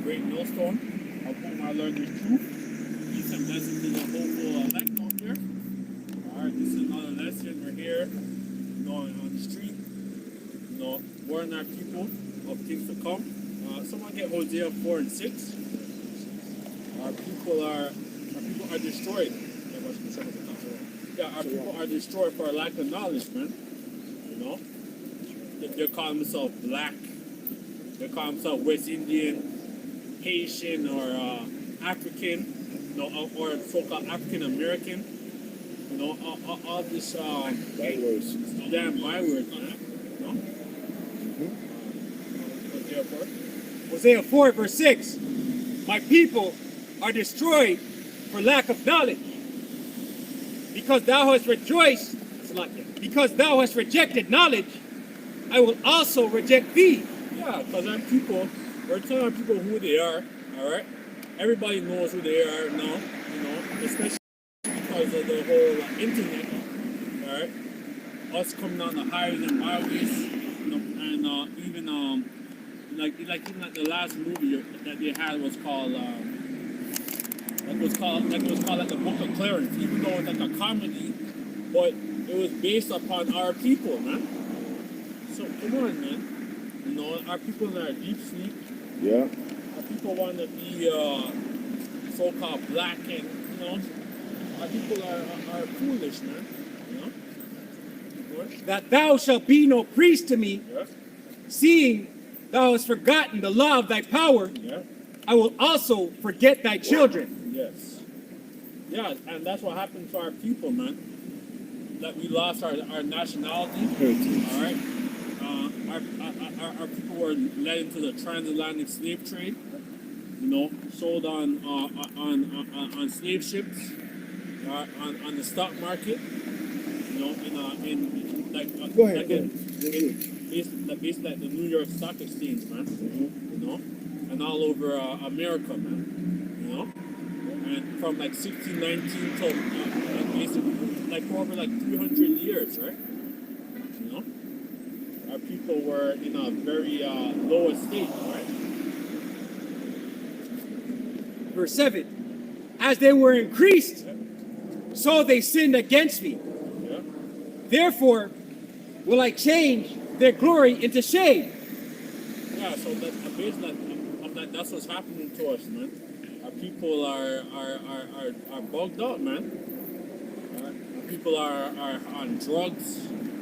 great millstone of whom I learned the truth. Peace and blessings to the whole elect out there. Alright, this is another lesson. We're here, on the street, warning our people of things to come. Someone get Hosea 4 and 6. Our people are destroyed. Yeah, our people are destroyed for a lack of knowledge, man. They're calling themselves black. They're calling themselves West Indian, Haitian, or African, or so-called African American. All this bywords. damn bywords, man. Hosea 4, verse 6. My people are destroyed for lack of knowledge. Because thou hast rejoiced, because thou hast rejected knowledge, I will also reject thee. Yeah, because we're telling our people who they are, alright? Everybody knows who they are now, especially because of the whole internet, alright? Us coming on the highways and byways, and even even the last movie that they had was called it was called like the Book of Clarence, even though it's like a comedy, but it was based upon our people, man. So come on, man. Our people are deep sleep. Yeah. Our people want to be so-called black, and our people are foolish, man. That thou shalt be no priest to me, Yeah. seeing thou hast forgotten the law of thy power, Yeah. I will also forget thy children. Yes. Yeah, and that's what happened to our people, man. That we lost our nationality. All right. Our people were led into the transatlantic slave trade. Sold on slave ships, on the stock market. Go ahead. Based like the New York Stock Exchange, man. And all over America, man. And from like 1619 till basically for over 300 years, right? Our people were in a very low estate, right? Verse 7. As they were increased, so they sinned against me. Yeah. Therefore will I change their glory into shame. Yeah, so that's what's happening to us, man. Our people are bugged up, man. Our people are on drugs.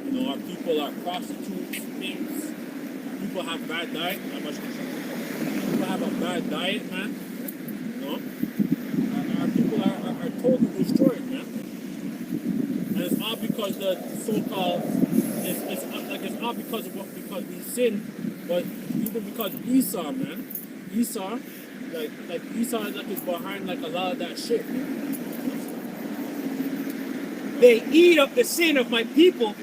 Our people are prostitutes, pimps. Our people have bad diet. People have a bad diet, man. Our people are totally destroyed, man. And it's all because the so-called it's not because we sin, but even because Esau, man. Esau is behind a lot of that shit, man. They eat up the sin of my people,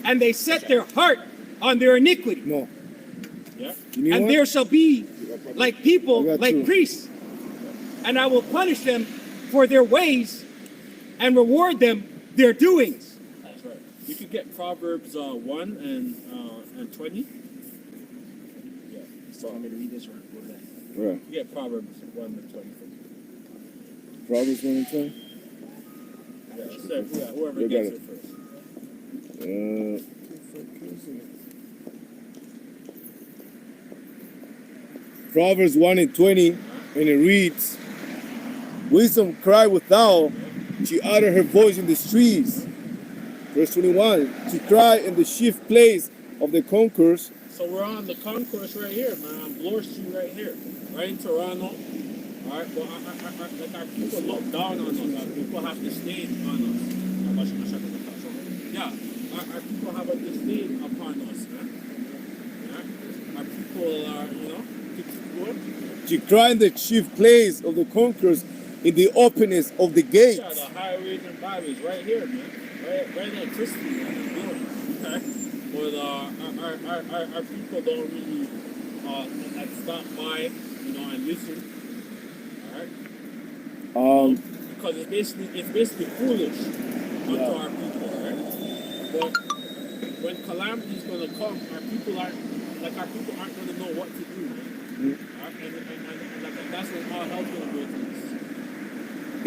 and they set their heart on their iniquity. No. Yeah. You know And what? there shall be like people, I got like you. priests. And I will punish them for their ways and reward them their doings. That's right. You could get Proverbs 1 and 20. Yeah. So I'm going to read this one. Right. You get Proverbs 1 and 20. Proverbs 1 and 20. Yeah, whoever You gets got it first. Proverbs 1 and 20, and it reads, Wisdom cry without, she uttered her voice in the streets. Verse 21, she cried in the chief place of the concourse. So we're on the concourse right here, man. On Bloor Street right here. Right in Toronto. Alright, well, our people look down on us. Our people have disdain on us. Yeah, our people have a disdain upon us, man. Yeah? Our people are, She cried in the chief place of the concourse in the openness of the gates. yeah, the highways and byways right here, man. Right in Christie, man. Okay? But our people don't really stop by, and listen. Alright? Because it's basically foolish unto our people, right? But when calamity is gonna come, our people aren't gonna know what to do, man. And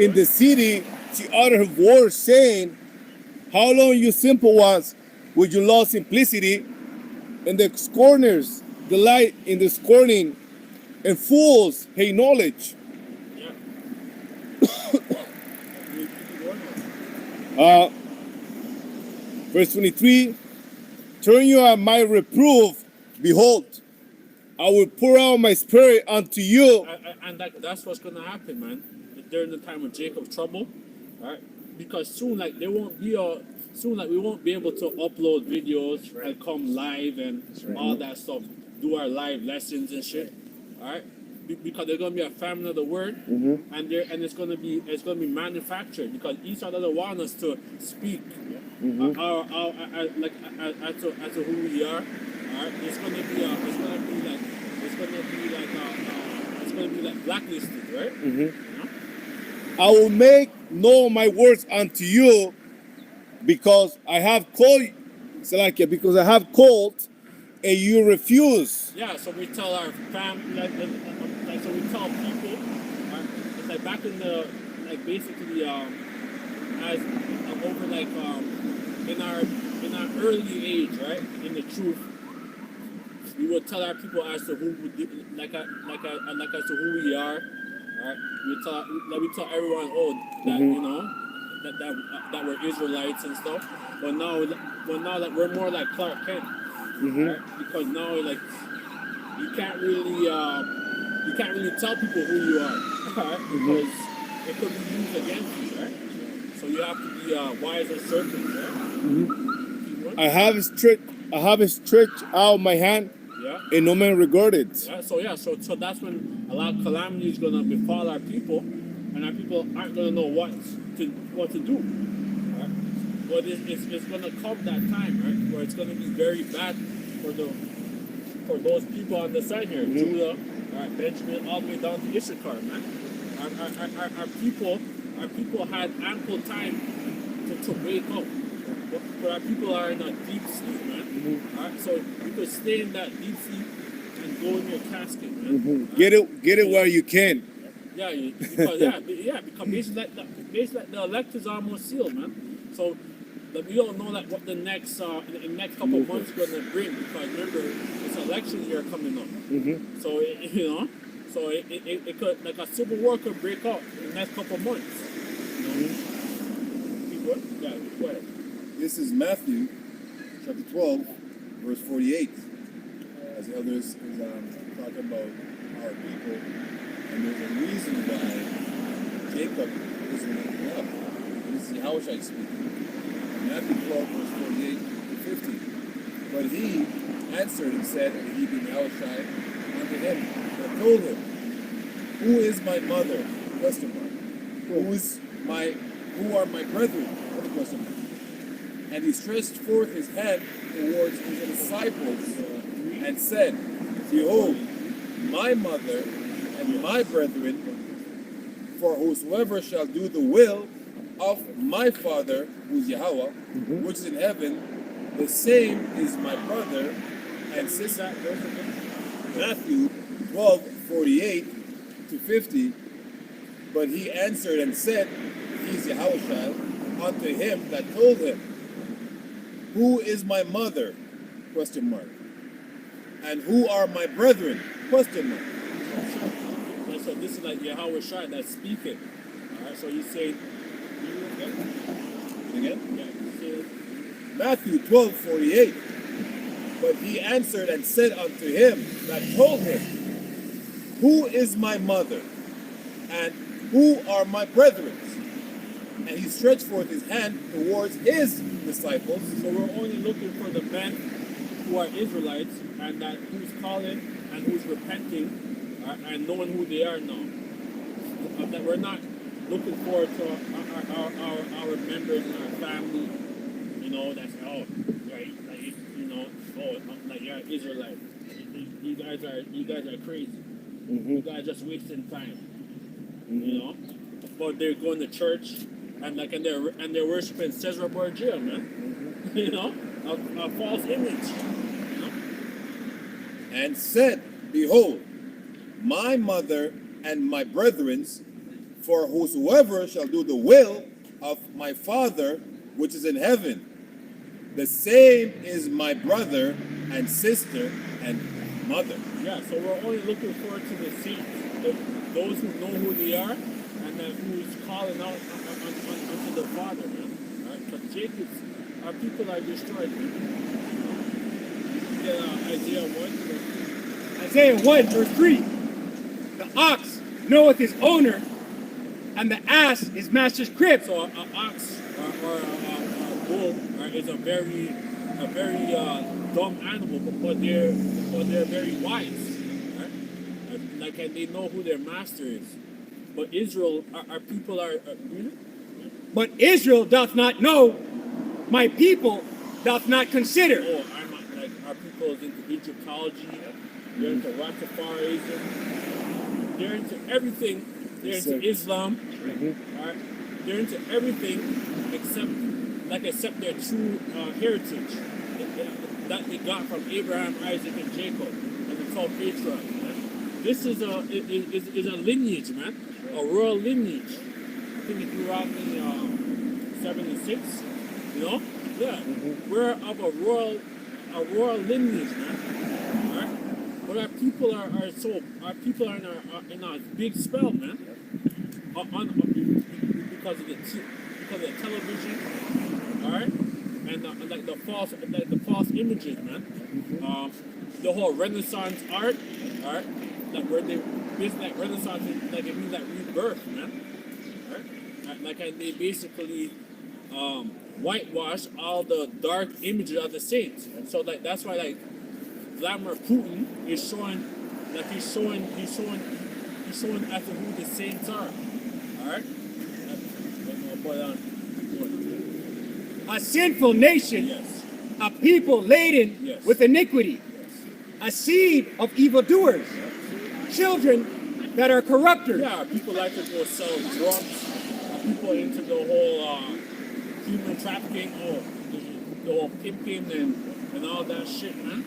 In the city, she uttered her voice, saying, how long, you simple ones, would you love simplicity? And the scorners delight in the scorning, and fools hate knowledge. Yeah. You keep going on. Verse 23, turn you at my reproof, behold, I will pour out my spirit unto you. And that's what's gonna happen, man. During the time of Jacob's trouble, right? Because soon, like we won't be able to upload videos and come live and all that stuff, do our live lessons and shit, all right? Because there's gonna be a famine of the word, and it's gonna be manufactured because each other want us to speak our like as to who we are. All right, it's gonna be like blacklisted, right? You know? I will make known my words unto you, because I have called, Salakia, because I have called, and you refuse. Yeah, so we tell our family, so we tell people, right? It's like back in the, like basically, as over like in our early age, right? In the truth, we would tell our people as to who would like as to who we are, right? We tell everyone, oh, that you know, that we're Israelites and stuff. But now like we're more like Clark Kent, right? Because now like you can't really tell people who you are, right? Because it could be used against you, right? So you have to be wise as serpents, right? I have stretched out my hand, Yeah. and no man regarded. Yeah, so that's when a lot of calamity is gonna befall our people, and our people aren't gonna know what to do. Right? But it's gonna come that time, right, where it's gonna be very bad for those people on the side here, Judah, right, Benjamin, all the way down to Issachar, man. Our people had ample time to wake up, but our people are in a deep sleep, man. Alright, so you could stay in that deep sleep and go in your casket, man. Get it where you can. Yeah, because basically the elect is almost sealed, man. So we don't know that what the next couple of months is going to bring, because remember it's election year coming up. So it could, like a civil war could break out in the next couple of months. You know? Yeah, go ahead. This is Matthew chapter 12, verse 48. As the elders is talking about our people, and there's a reason why Jacob isn't waking up. This is Yahushua speaking. Matthew 12, verse 48 to 50. But he answered and said, and he being Yahushua unto him, and told him, who is my mother? Question mark. Who are my brethren? Question mark. And he stretched forth his hand towards his disciples and said, behold, my mother and my brethren, for whosoever shall do the will of my Father, who is Yahweh, which is in heaven, the same is my brother and sister. Matthew 12, 48 to 50. But he answered and said, he is Yahushua, unto him that told him, who is my mother? Question mark. And who are my brethren? Question mark. So this is like Yahweh Shai that's speaking. Alright, so you say Again? yeah, you say, Matthew 12, 48. But he answered and said unto him that told him, who is my mother? And who are my brethren? And he stretched forth his hand towards his disciples. so we're only looking for the men who are Israelites and that who's calling and who's repenting and knowing who they are now. That we're not looking forward to our members and our family, you know, that's right, like, you know, like you're Israelite. You guys are crazy. You guys just wasting time. You know? But they're going to church and they're worshiping Cesar Borgia, man. You know? A false image. You know? And said, behold, my mother and my brethren, For whosoever shall do the will of my Father which is in heaven, the same is my brother and sister and mother. Yeah, so we're only looking forward to the saints, those who know who they are, and then who's calling out unto the Father, man. Right? Because Jacob's, our people are destroyed. Yeah, Isaiah 1. Isaiah 1, verse 3. The ox knoweth his owner, and the ass his master's crib. So an ox or a bull is a very dumb animal, but they're very wise, right? Like, and they know who their master is. But Israel, our people are really? But Israel doth not know, my people doth not consider. Oh, I'm not, like, our people is into Egyptology, they're into Rastafarianism, they're into everything. They're into Islam, alright? They're into everything except their true heritage that they got from Abraham, Isaac, and Jacob, and the 12 patriarchs. Man. This is a lineage, man, a royal lineage. I think it grew out in 76. You know, yeah, we're of a royal lineage, man. Alright, but our people are in a big spell, man. Because of the television, all right, and like the false images, man. The whole Renaissance art, all right, like where they basically like Renaissance, like it means like rebirth, man. All right, like they basically whitewash all the dark images of the saints, and so like that's why like Vladimir Putin is showing he's showing as to who the saints are. Alright? A sinful nation, Yes. a people laden Yes. with iniquity, Yes. a seed of evildoers, children that are corrupters. Yeah, people like to go sell drugs. People into the whole human trafficking, the whole pimping and all that shit, man.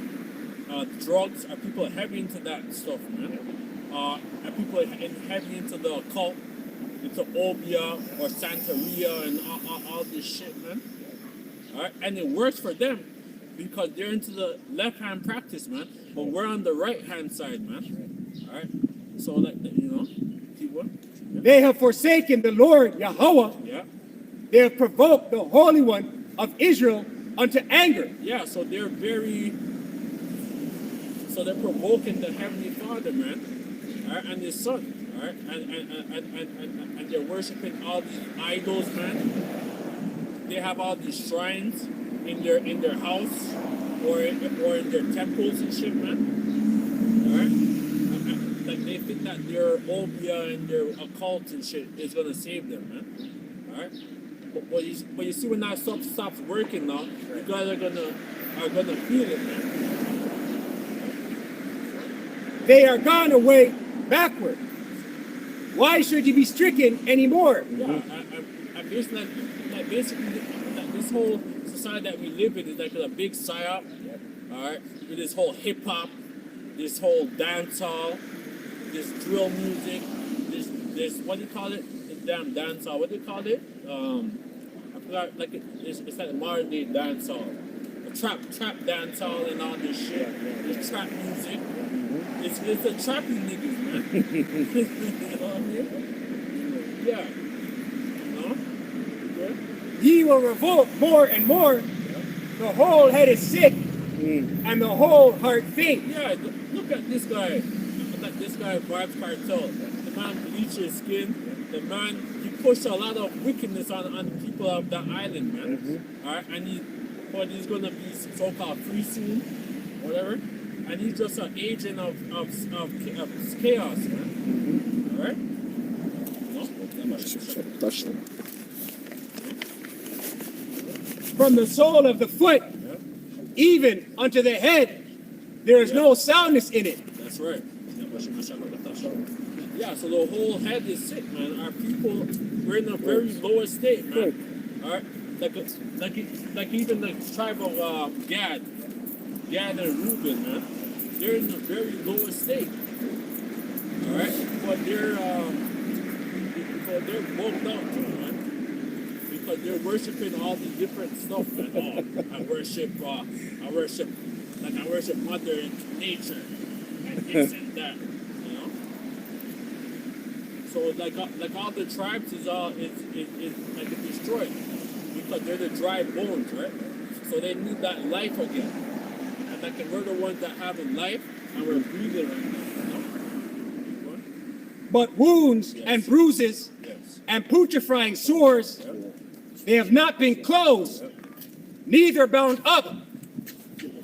Drugs, people are heavy into that stuff, man. And people are heavy into the occult, into Obia or Santeria and all this shit, man. Alright, and it works for them because they're into the left-hand practice, man. But we're on the right-hand side, man. Alright, so like you know, keep what? Yeah. They have forsaken the Lord Yahweh. Yeah. They have provoked the Holy One of Israel unto anger. Yeah, so they're provoking the Heavenly Father, man, all right, and His Son, all right, and they're worshiping all these idols, man. They have all these shrines in their house or in their temples and shit, man. All right, like they think that their Obia and their occult and shit is gonna save them, man. All right. But you see when that stuff stops working now, you guys are gonna feel it, man. They are gone away backward. Why should you be stricken anymore? Yeah, I basically like this whole society that we live in is like a big psyop, all right, with this whole hip hop, this whole dance hall, this drill music, this what do you call it? This damn dance hall. What do you call it? I forgot. Like it's like a modern day dance hall, a trap dance hall and all this shit. This trap music. It's a trappy niggas, man. You know what I mean? Yeah. No? Good? Ye will revolt more and more. The whole head is sick, and the whole heart faint. Yeah, look at this guy. Look at this guy, Vibes Cartel. The man bleached his skin. The man, he pushed a lot of wickedness on the people of that island, man. Alright, and he's gonna be so-called free soon, whatever. And he's just an agent of chaos, man. Alright? No? From the sole of the foot, even unto the head, there is no soundness in it. That's right. Yeah, so the whole head is sick, man. Our people, we're in a very low state, man. Alright? Like even the tribe of Gad and Reuben, man. They're in a very low state. Alright? But So they're bugged out too, man. Because they're worshiping all the different stuff, man. Oh, I worship Mother Nature and this and that, you know. So like all the tribes is like destroyed because they're the dry bones, right? So they need that life again, and like we're the ones that have life and we're breathing right now, you know. But wounds Yes. and bruises Yes. and putrefying sores, they have not been closed, neither bound up,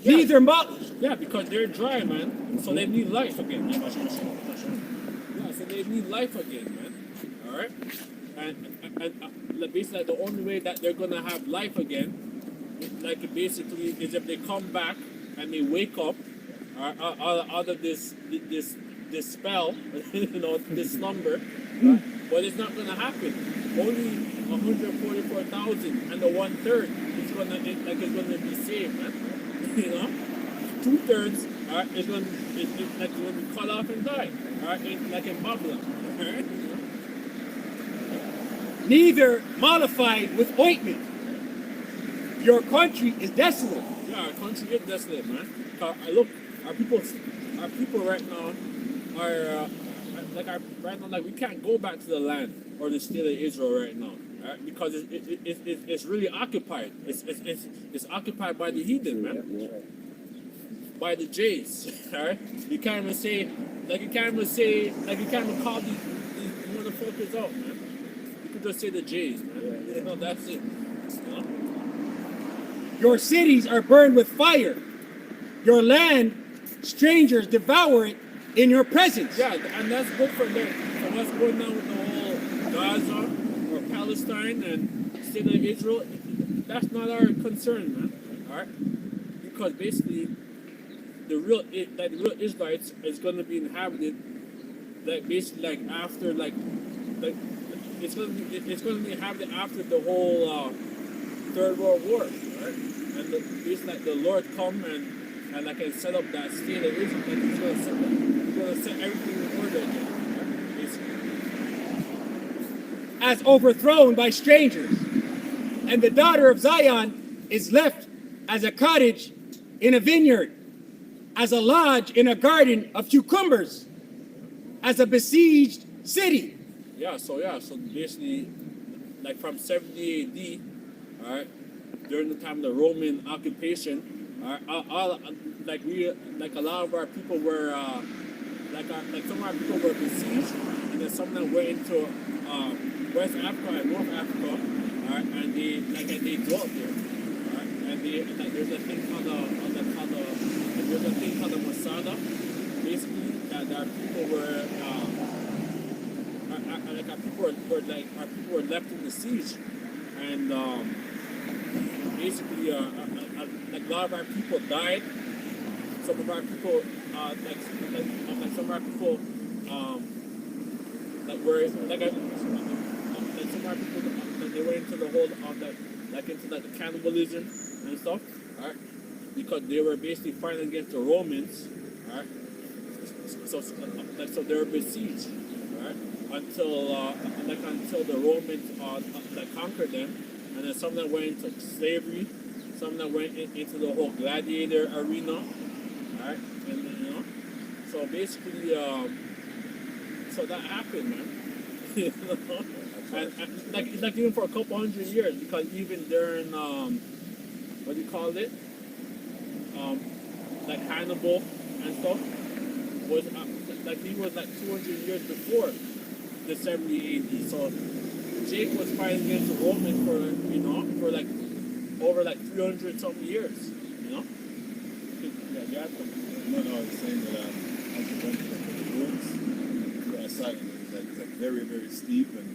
neither mocked. Yeah, because they're dry, man. So they need life again. Yeah, so they need life again, man. All right, and basically like, the only way that they're gonna have life again, like basically, is if they come back and they wake up out of this spell, you know, this slumber. Right? But it's not gonna happen. Only 144,000 and the 1/3 is gonna be saved, man. You know, 2/3 is gonna be cut off and die. All right, like in Babylon. All right. Neither mollified with ointment. Your country is desolate. Yeah, our country is desolate, man. Look, our people right now are like we can't go back to the land or the state of Israel right now, right? Because it's really occupied. It's occupied by the heathen, man. By the Jays, alright? You can't even call these motherfuckers out, man. You could just say the Jays, man. You know, that's it. You know? Your cities are burned with fire. Your land, strangers devour it in your presence. Yeah, and that's good for them. So what's going on with the whole Gaza or Palestine and state of Israel? That's not our concern, man. Alright? Because basically the real Israelites is gonna be inhabited like basically like after like it's gonna be inhabited after the whole Third World War, right? And it's like the Lord come and like and set up that state of Israel, and he's gonna set everything in order again, right? Basically. As overthrown by strangers. And the daughter of Zion is left as a cottage in a vineyard, as a lodge in a garden of cucumbers, as a besieged city. So basically, like from 70 AD, all right, during the time of the Roman occupation, all like a lot of our people were some of our people were besieged, and then some of them went into West Africa and North Africa, all right, and they dwelt there, all right, and there's a thing called the Masada, basically that our people were our people were left in the siege, and basically like a lot of our people died. Some of our people some of our people they went into the whole into the cannibalism and stuff, alright? Because they were basically fighting against the Romans, alright? So they were besieged, alright? Until the Romans conquered them, and then some of them went into slavery, some of them went into the whole gladiator arena, alright? And you know, so basically, so that happened, man. You know? And like even for a couple hundred years, because even during what do you call it? Like Hannibal and stuff was he was 200 years before the 70 AD. So Jake was fighting against the Romans for over 300 something years. You know? Yeah, No, I was saying that as you went to the ruins, it's very, very steep, and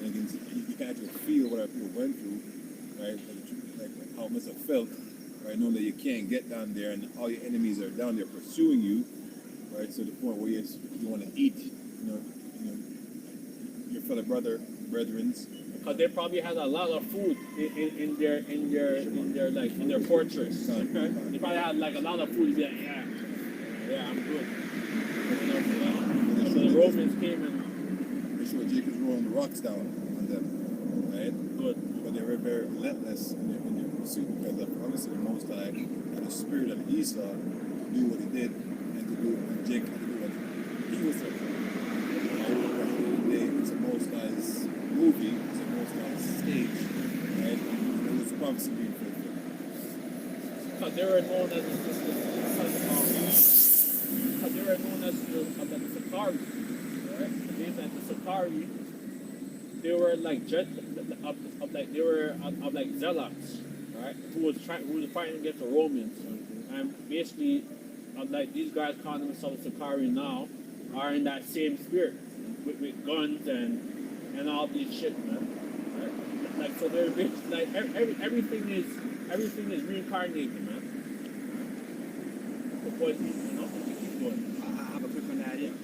you can actually feel what our people went through, right? Like how it must have felt, right? Knowing that you can't get down there, and all your enemies are down there pursuing you, right? So the point where you want to eat, your fellow brethrens. because they probably had a lot of food in their fortress. They probably had a lot of food. Be like, yeah, I'm good. So the Romans came and They showed Jacob's roll throwing rocks down on them, right? Good. But they were very relentless in their pursuit because obviously the Most High and the spirit of Esau knew what he did and to do and Jacob to do what he was doing. At the end of the day, it's a Most High's movie, it's a Most High's stage, right? And it was prophecy being fulfilled. Because they were known as because they were known as the Sakari, right? The names like the Sakari, they were like they were of like zealots, right? Who was fighting against the Romans, and basically, like these guys calling themselves Sakari now, are in that same spirit with guns and all these shit, man. Right? Like so, they're basically like everything is reincarnated, man. The point, you know, keep going. I have a quick one to add in.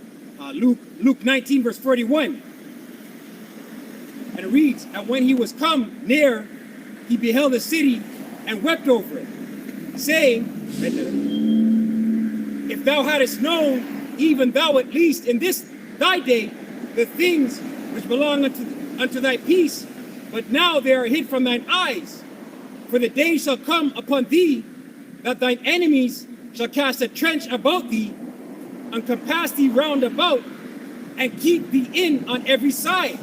Luke 19, verse 41. And it reads, and when he was come near, he beheld the city and wept over it, saying, if thou hadst known, even thou at least in this thy day, the things which belong unto thy peace, but now they are hid from thine eyes. For the day shall come upon thee, that thine enemies shall cast a trench about thee, and compass thee round about, and keep thee in on every side.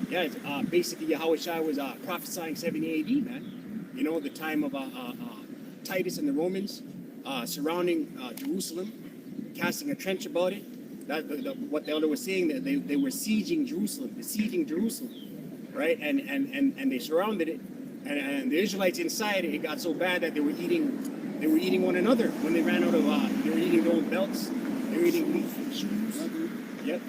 Yeah, it's, basically Yahushua was prophesying 70 AD, man. You know, the time of Titus and the Romans surrounding Jerusalem, casting a trench about it. What the elder was saying, that they were besieging Jerusalem, right? And they surrounded it, and the Israelites inside it got so bad that they were eating one another when they ran out of they were eating gold belts, they were eating meat shoes. Yep.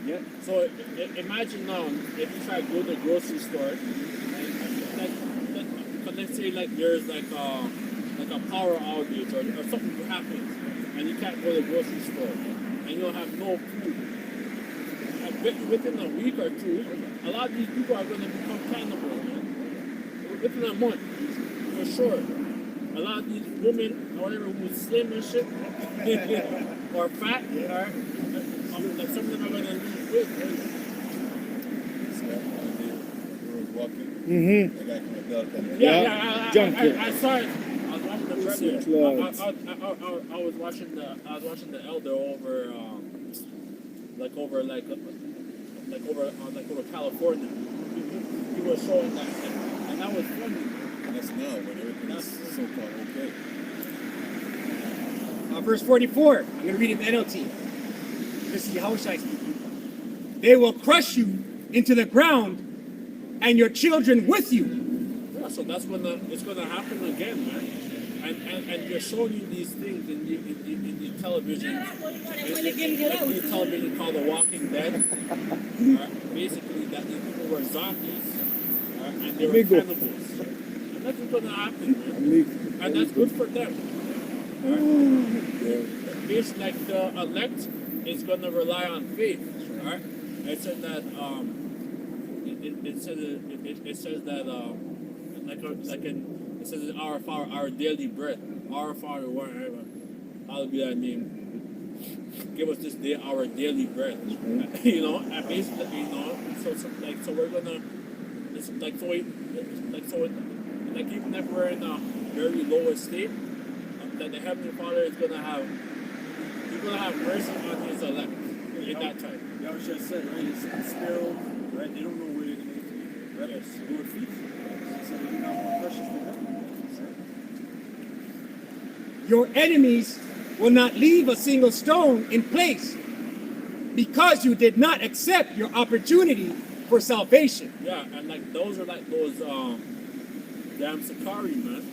Yeah. So imagine now if you try to go to the grocery store, and let's say like there's like a power outage or something happens, and you can't go to the grocery store, and you don't have no food. Within a week or two, a lot of these people are going to become cannibals, man. Within a month, for sure. A lot of these women, or whatever, who's slim and shit, or fat, or like some of them are going to lose weight. So they were walking. Mm-hmm. They got kind of belt and Yeah. I saw it. I was watching the brother. Clothes. I was watching the elder over over California. He was showing that, and that was funny. And that's now when everything is so-called okay. Verse 44. I'm going to read it in the NLT. This is Yahushua speaking. They will crush you into the ground, and your children with you. Yeah, so that's when it's going to happen again, man. And they're showing you these things in the television. In the television called The Walking Dead. Basically, that these people were zombies, and they were cannibals. And that's what's going to happen, man. And that's good for them. Basically, like the elect is going to rely on faith. Right? It said that it says that it says our Father, our daily bread, our Father, whatever, hallowed be thy name. Give us this day our daily bread. You know, and basically, you know, so we're gonna, it's like even if we're in a very low state, that the Heavenly Father is gonna have, he's gonna have mercy on his elect in that time. Yahushua said, right? It's sparrow, right? They don't know where they're going to eat. Right? Yes. Lord feeds them. So they're not more precious for them. Your enemies will not leave a single stone in place because you did not accept your opportunity for salvation. Yeah, and like those are like those damn Sakari, man.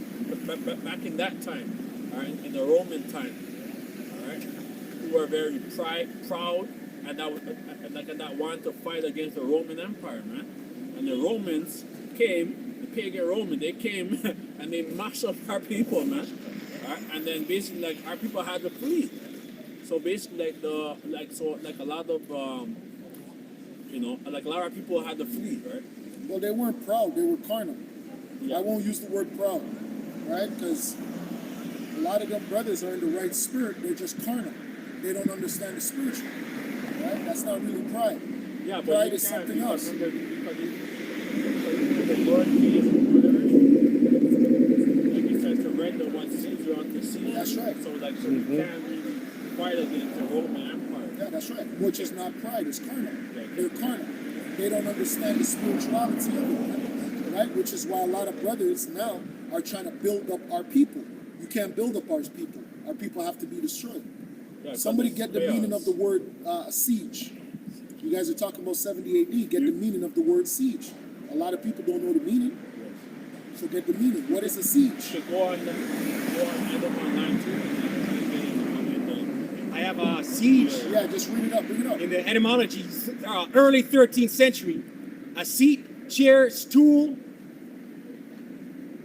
Back in that time, all right, in the Roman time, all right, who were very proud, and that wanted to fight against the Roman Empire, man. And the Romans came, the pagan Roman, they came and they mashed up our people, man. All right? And then basically, like our people had to flee. So basically, like a lot of you know, like a lot of people had to flee, right? Well, they weren't proud. They were carnal. Yeah. I won't use the word proud, right? Because a lot of them brothers are in the right spirit. They're just carnal. They don't understand the spiritual, right? That's not really pride. Yeah, but Pride you is can't, something because else. remember, because the Lord Jesus, whatever, like you said, surrender what Caesar unto Caesar. That's right. So like, so you can't really fight against the Roman Empire. Yeah, that's right. Which is not pride, it's carnal. Yeah. They're carnal. They don't understand the spirituality of it, right? Which is why a lot of brothers now are trying to build up our people. You can't build up our people. Our people have to be destroyed. Yeah, Somebody because get the it's meaning of the chaos. word siege. You guys are talking about 70 AD. Get the meaning of the word siege. A lot of people don't know the meaning. So get the meaning. What is a siege? Should go on Edom online too. I have a siege Yeah, just read it up. Bring it up. in the etymology, early 13th century. A seat, chair, stool.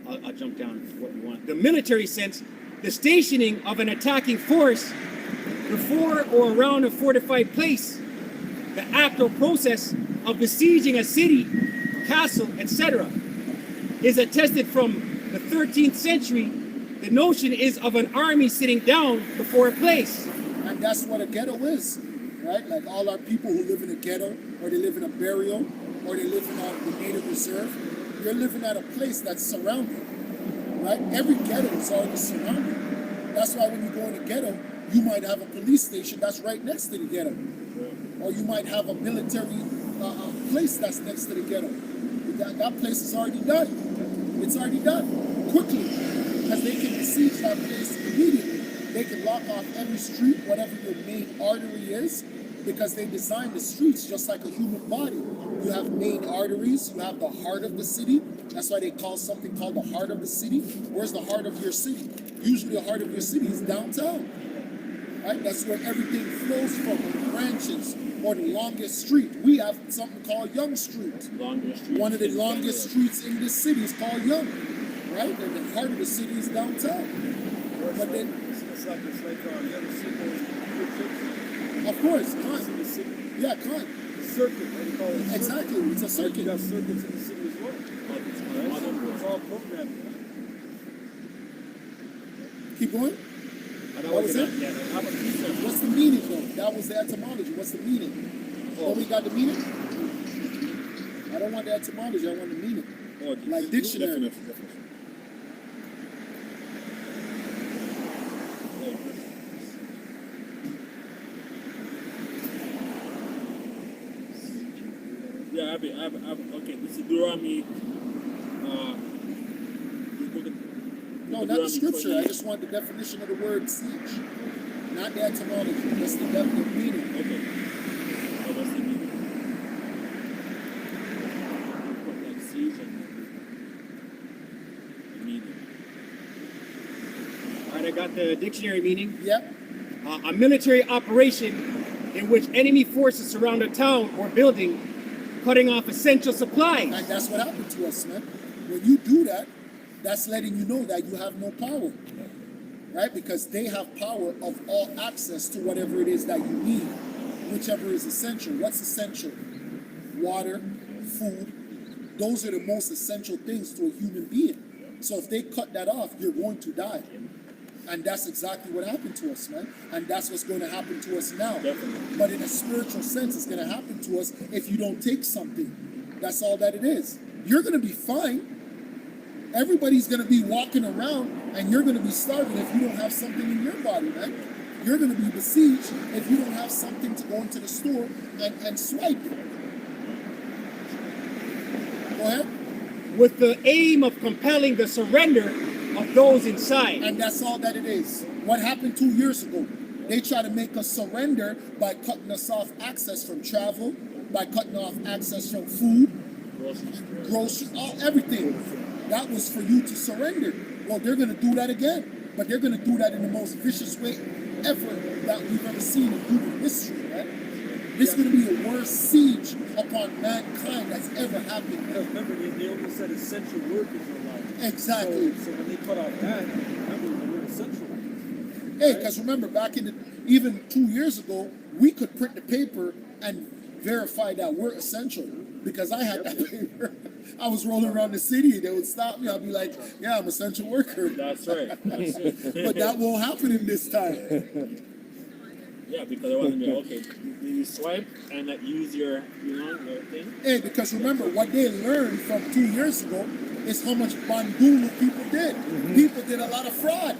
I'll jump down to what you want. The military sense, the stationing of an attacking force before or around a fortified place. The act or process of besieging a city, castle, etc. is attested from the 13th century. The notion is of an army sitting down before a place. And that's what a ghetto is, right? Like all our people who live in a ghetto, or they live in a burial, or they live in the native reserve, you're living at a place that's surrounded, right? Every ghetto is already surrounded. That's why when you go in a ghetto, you might have a police station that's right next to the ghetto. Or you might have a military place that's next to the ghetto. That place is already done. It's already done quickly, because they can besiege that place immediately. They can lock off every street, whatever your main artery is, because they designed the streets just like a human body. You have main arteries, you have the heart of the city. That's why they call something called the heart of the city. Where's the heart of your city? Usually the heart of your city is downtown. Right? That's where everything flows from, the branches, or the longest street. We have something called Young Street. Longest street. One of the longest streets in this city is called Young, right? And the heart of the city is downtown. But then, It's like the other cities. of course, In Khan. the city. Yeah, Khan. The circuit, what do you call it? Exactly, it's a You circuit. got circuits in the city as well. Right? It's all programmed. Keep going. What was it? How about you, sir? What's the meaning though? That was the etymology. What's the meaning? Oh, we got the meaning? I don't want the etymology, I want the meaning. Oh, Like dictionary. Definition. Yeah, okay, this is Deuteronomy. No, not the scripture. I just want the definition of the word siege. Not the etymology. That's the definite meaning. Okay. Oh, what's the meaning? Put like siege and the meaning. All right, I got the dictionary meaning. Yep. A military operation in which enemy forces surround a town or building, cutting off essential supplies. And that's what happened to us, man. When you do that, that's letting you know that you have no power. Right? Because they have power of all access to whatever it is that you need, whichever is essential. What's essential? Water, food. Those are the most essential things to a human being. So if they cut that off, you're going to die. And that's exactly what happened to us, man. And that's what's going to happen to us now. Definitely. But in a spiritual sense, it's going to happen to us if you don't take something. That's all that it is. You're going to be fine. Everybody's going to be walking around, and you're going to be starving if you don't have something in your body, man. You're going to be besieged if you don't have something to go into the store and swipe. Go ahead. With the aim of compelling the surrender of those inside. And that's all that it is. What happened 2 years ago? They try to make us surrender by cutting us off access from travel, by cutting off access from food, groceries, everything. That was for you to surrender. Well, they're going to do that again. But they're going to do that in the most vicious way ever that we've ever seen in human history, right? This is going to be the worst siege upon mankind that's ever happened. Because remember, they only said essential workers are allowed. Exactly. So when they cut off that means the word essential. Hey, because remember, back in even 2 years ago, we could print the paper and verify that we're essential. Because I had that paper. I was rolling around the city. They would stop me. I'd be like, yeah, I'm an essential worker. That's right. That's it. But that won't happen in this time. Yeah, because I want to be okay. you swipe and that use your, your thing. Hey, because remember, what they learned from 2 years ago is how much bandulu people did. People did a lot of fraud.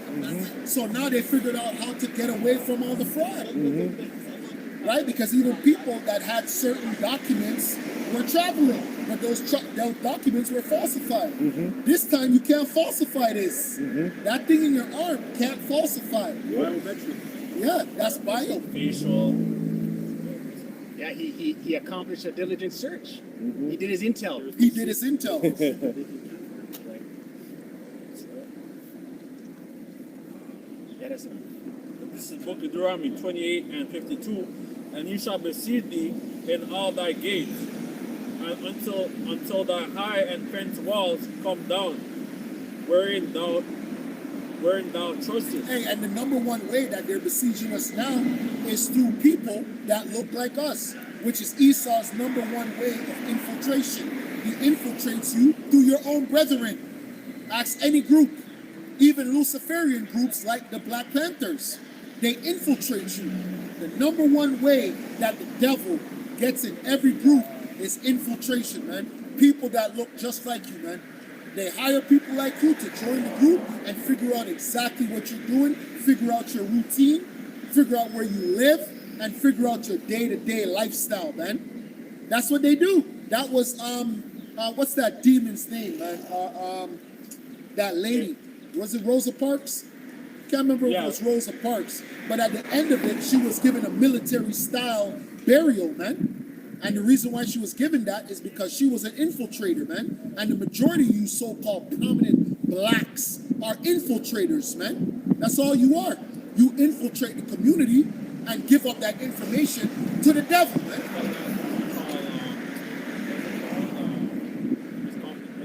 So now they figured out how to get away from all the fraud. Right? Because even people that had certain documents were traveling, but those documents were falsified. This time you can't falsify this. That thing in your arm can't falsify. Yeah, that's bio. Facial. Yeah, he accomplished a diligent search. He did his intel. He did his intel. Yeah, that's This is Book of Deuteronomy 28 and 52. And you shall besiege thee in all thy gates, and until thy high and fenced walls come down, wherein thou trustest. Hey, and the number one way that they're besieging us now is through people that look like us, which is Esau's number one way of infiltration. He infiltrates you through your own brethren. Ask any group, even Luciferian groups like the Black Panthers. They infiltrate you. The number one way that the devil gets in every group is infiltration, man. People that look just like you, man. They hire people like you to join the group and figure out exactly what you're doing, figure out your routine, figure out where you live, and figure out your day-to-day lifestyle, man. That's what they do. That was, what's that demon's name, man? That lady. Was it Rosa Parks? Can't remember if it was Rosa Parks. But at the end of it, she was given a military-style burial, man. And the reason why she was given that is because she was an infiltrator, man. And the majority of you so-called prominent blacks are infiltrators, man. That's all you are. You infiltrate the community and give up that information to the devil, man.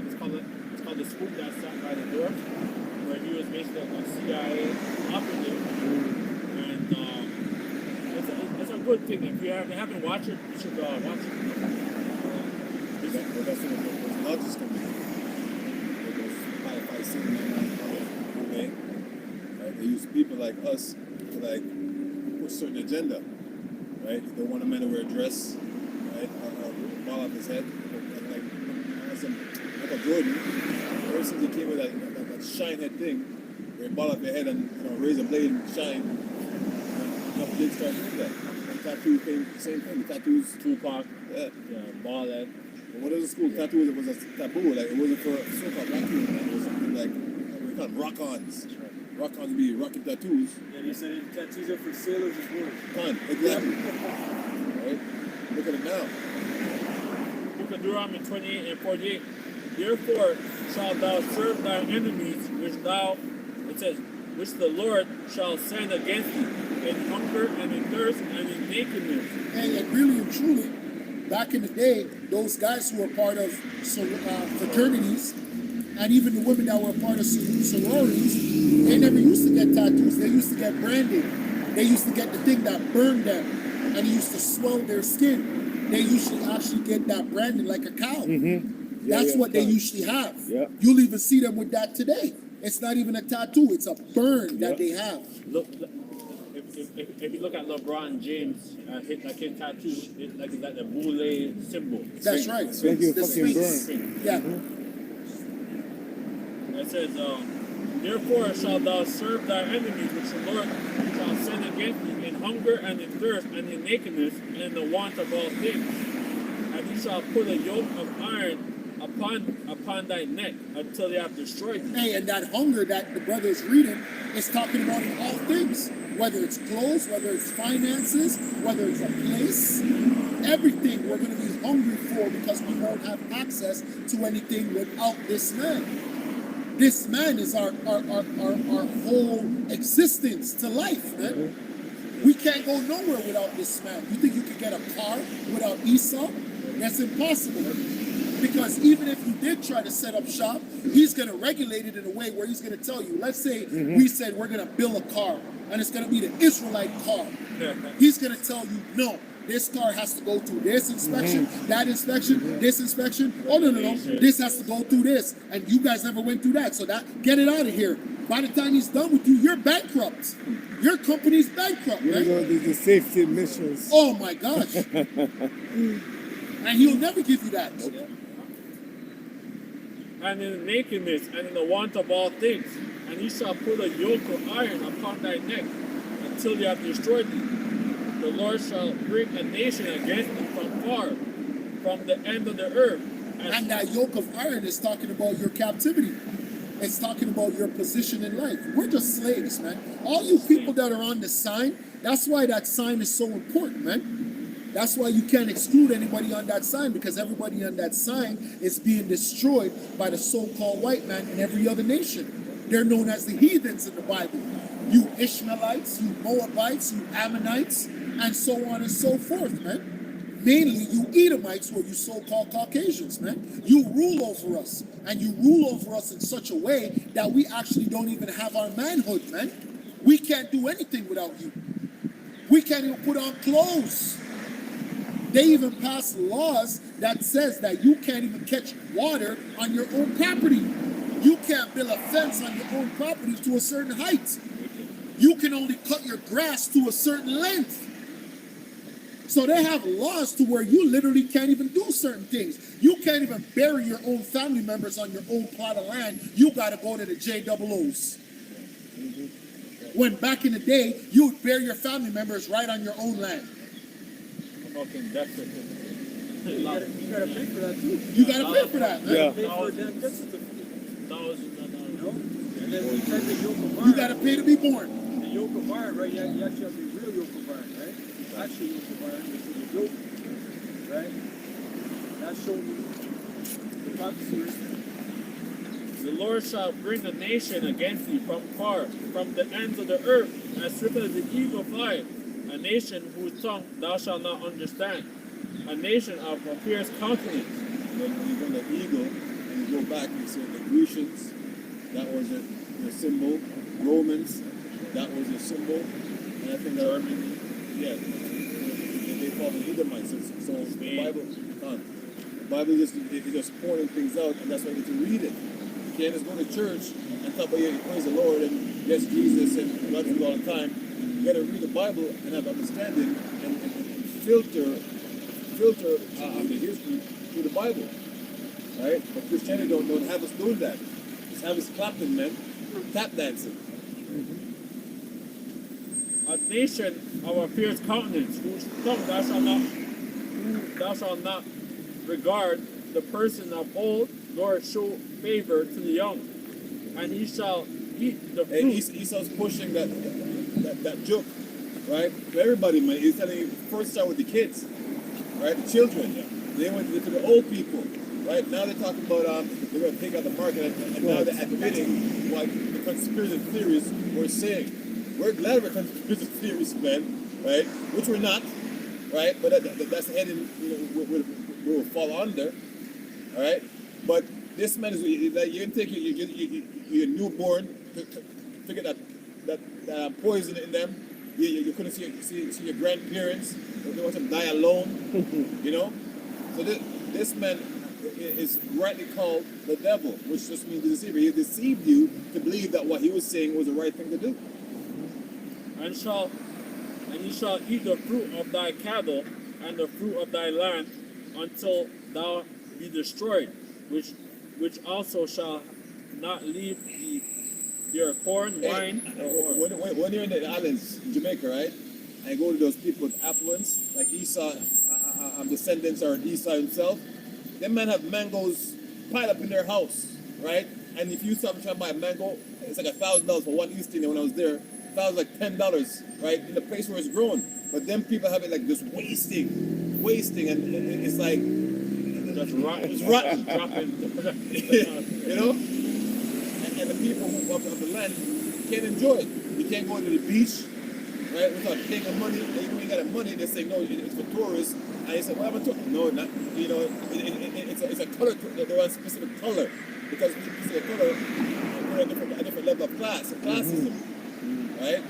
It's called the spook that sat by the door, where he was basically a CIA operative, and it's a good thing. If you haven't watched it, you should watch it. That's one of those largest companies. Those high scene, right? They use people like us to like push certain agenda, right? They want a man to wear a dress, right? Or ball off his head, like a Jordan. Ever since he came with that shine head thing, where he ball off your head and raise a blade and shine, enough kids start doing that. And tattoo came the same thing. The tattoos, Tupac, yeah. ball head. But when it was a school, tattoo was a taboo. Like it wasn't for so-called black people. It was something like we call them rock-ons. Rock-ons be rocking tattoos. Yeah, they said tattoos are for sailors as well. Con, exactly. Right? Look at it now. Book of Deuteronomy 28 and 48. Therefore shalt thou serve thy enemies, which the Lord shall send against thee, in hunger and in thirst and in nakedness. And really and truly, back in the day, those guys who were part of fraternities, and even the women that were part of sororities, they never used to get tattoos. They used to get branding. They used to get the thing that burned them, and it used to swell their skin. They usually actually get that branding like a cow. That's what they usually have. Yeah. You'll even see them with that today. It's not even a tattoo. It's a burn that they have. Look, if you look at LeBron James, his tattoo, it's like the Boule symbol. That's right. Thank you, The fucking Sphinx. burn. Yeah. It says, therefore shalt thou serve thy enemies, which the Lord shall send against thee, in hunger and in thirst and in nakedness and in the want of all things. And he shall put a yoke of iron upon thy neck until they have destroyed thee. Hey, and that hunger that the brother is reading is talking about in all things. Whether it's clothes, whether it's finances, whether it's a place, everything we're going to be hungry for because we won't have access to anything without this man. This man is our whole existence to life, man. We can't go nowhere without this man. You think you could get a car without Esau? That's impossible. Because even if you did try to set up shop, he's going to regulate it in a way where he's going to tell you, let's say we said we're going to build a car and it's going to be the Israelite car. He's going to tell you, no, this car has to go through this inspection, that inspection, this inspection. Oh, no, this has to go through this. And you guys never went through that. So get it out of here. By the time he's done with you, you're bankrupt. Your company's bankrupt, You right? know, the safety missions. Oh my gosh. And he'll never give you that. And in the nakedness and in the want of all things, and he shall put a yoke of iron upon thy neck until he have destroyed thee. The Lord shall bring a nation against thee from far, from the end of the earth. And that yoke of iron is talking about your captivity. It's talking about your position in life. We're just slaves, man. All you people that are on the sign, that's why that sign is so important, man. That's why you can't exclude anybody on that sign, because everybody on that sign is being destroyed by the so-called white man in every other nation. They're known as the heathens in the Bible. You Ishmaelites, you Moabites, you Ammonites, and so on and so forth, man. Mainly you Edomites, or you so-called Caucasians, man. You rule over us, and you rule over us in such a way that we actually don't even have our manhood, man. We can't do anything without you. We can't even put on clothes. They even passed laws that says that you can't even catch water on your own property. You can't build a fence on your own property to a certain height. You can only cut your grass to a certain length. So they have laws to where you literally can't even do certain things. You can't even bury your own family members on your own plot of land. You got to go to the JOOs. When back in the day, you would bury your family members right on your own land. Fucking death certificate. You gotta pay for that too. You got to pay for that, man. Yeah. Pay for a damn death certificate, Thousands and you know? And then when you type the yoke of You iron, got to pay to be born. the yoke of iron, right? You actually have the real yoke of iron, right? Actual yoke of iron, which is a yoke, right? That's showing you the prophecy. The Lord shall bring a nation against thee from far, from the ends of the earth, as swift as the eagle flieth. A nation whose tongue thou shalt not understand. A nation of a fierce countenance. When you go to the eagle and you go back, you see the Grecians, that was their symbol. Romans, that was their symbol. And I think Germany, yeah, they call them Edomites. So the Bible is just pointing things out, and that's why you need to read it. You can't just go to church and talk about, yeah, you praise the Lord and yes, Jesus and God do it all the time. You got to read the Bible and have understanding and filter the history through the Bible, right? But Christianity don't have us doing that. Just have us clapping, man, tap dancing. A nation of a fierce countenance, whose tongue thou shalt not regard the person of old, nor show favor to the young. And he shall eat the fruit. And Esau's pushing that joke, right? For everybody, man. He's telling you first start with the kids, right? The children. They went to the old people, right? Now they're talking about they're going to take out the market, and now they're admitting what the conspiracy theories were saying. We're glad we're conspiracy theorists, man, right? Which we're not, right? But that's the heading, we'll fall under, all right? But this man is like, you can take your newborn, figure that poison in them. You couldn't see your grandparents. They want to die alone, you know. So this man is rightly called the devil, which just means the deceiver. He deceived you to believe that what he was saying was the right thing to do. And you shall eat the fruit of thy cattle and the fruit of thy land until thou be destroyed, which also shall not leave your corn, wine, or oil. When you're in the islands, in Jamaica, right, and you go to those people with affluence, like Esau, descendants or Esau himself, them men have mangoes piled up in their house, right? And if you saw them trying to buy a mango, it's like $1,000 for one East Indian when I was there. That was like $10, right, in the place where it's grown. But then people have it like just wasting, and it's like That's rotten. it's rotten. Dropping. You know? And the people of the land can't enjoy it. You can't go to the beach, right, without paying the money. And even when you got the money, they say, no, it's for tourists. And you say, well, I'm a tourist. No, not, you know, it's a color, they're on a specific color. Because when you see a color, we're a different level of class, classism, right?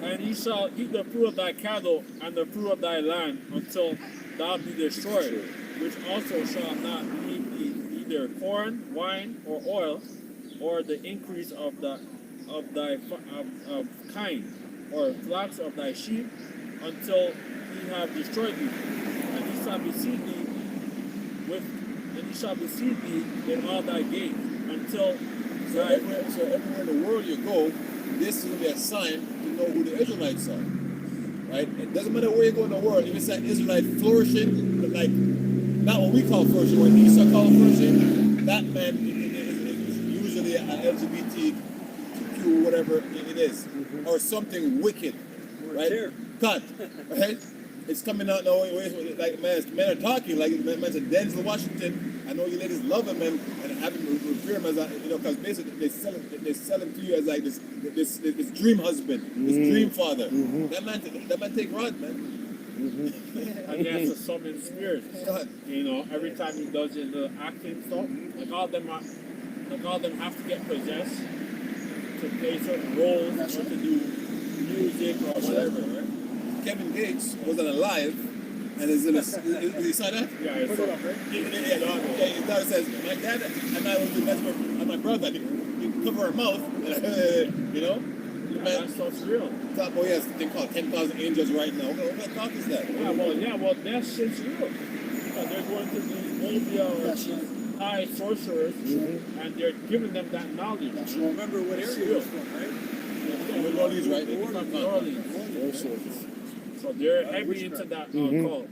And ye shall eat the fruit of thy cattle and the fruit of thy land until thou be destroyed, which also shall not leave thee either corn, wine, or oil, or the increase of of kind, or flocks of thy sheep, until he have destroyed thee, and he shall besiege thee in all thy gates, until So everywhere in the world you go, this is going to be a sign to know who the Israelites are. Right? It doesn't matter where you go in the world. If it's an Israelite flourishing, but like not what we call flourishing, what Esau calls flourishing, that man is usually an LGBTQ, whatever it is, or something wicked, right? Cut, right? It's coming out now. Like men are talking like man said, Denzel Washington. I know you ladies love him and have him revere him as a, because basically they sell him to you as like this dream husband, this dream father. That man take rod, man. and he has to summon spirits. You know, every time he does his little acting stuff, like all them have to get possessed to play certain roles, or to do music or whatever, right? Kevin Gates wasn't alive, and is in a. Is he saw that? Yeah, it's Put it up, right? His daughter says, "My dad and I was the best friend, and my brother, he cover her mouth, you know." that stuff's real. Top boy has thing called 10,000 Angels right now. What kind of talk is that? Yeah, well, that shit's real. They're going to these old That's right. high sorcerers, and they're giving them that knowledge. That's right. Remember what area you're from, right? New Orleans, right? They From come New Orleans. So they're heavy into that cult.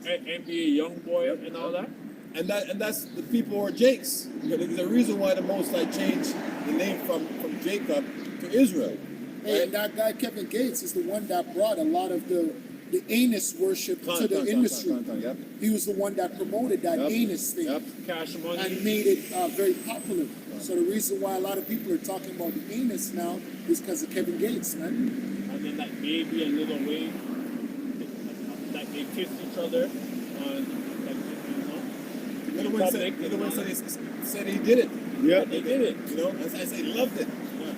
NBA Youngboy and all that. And that's the people who are Jakes. There's a reason why the Most High changed the name from Jacob to Israel. Hey, and that guy Kevin Gates is the one that brought a lot of the anus worship to the industry. Yep. He was the one that promoted that anus thing Yep. Cash money. and made it very popular. So the reason why a lot of people are talking about the anus now is because of Kevin Gates, man. And then like maybe a little wave, like they kiss each other on, like, Little one said he did it. Yeah. they did it. You know, as I say, he loved it. Yeah.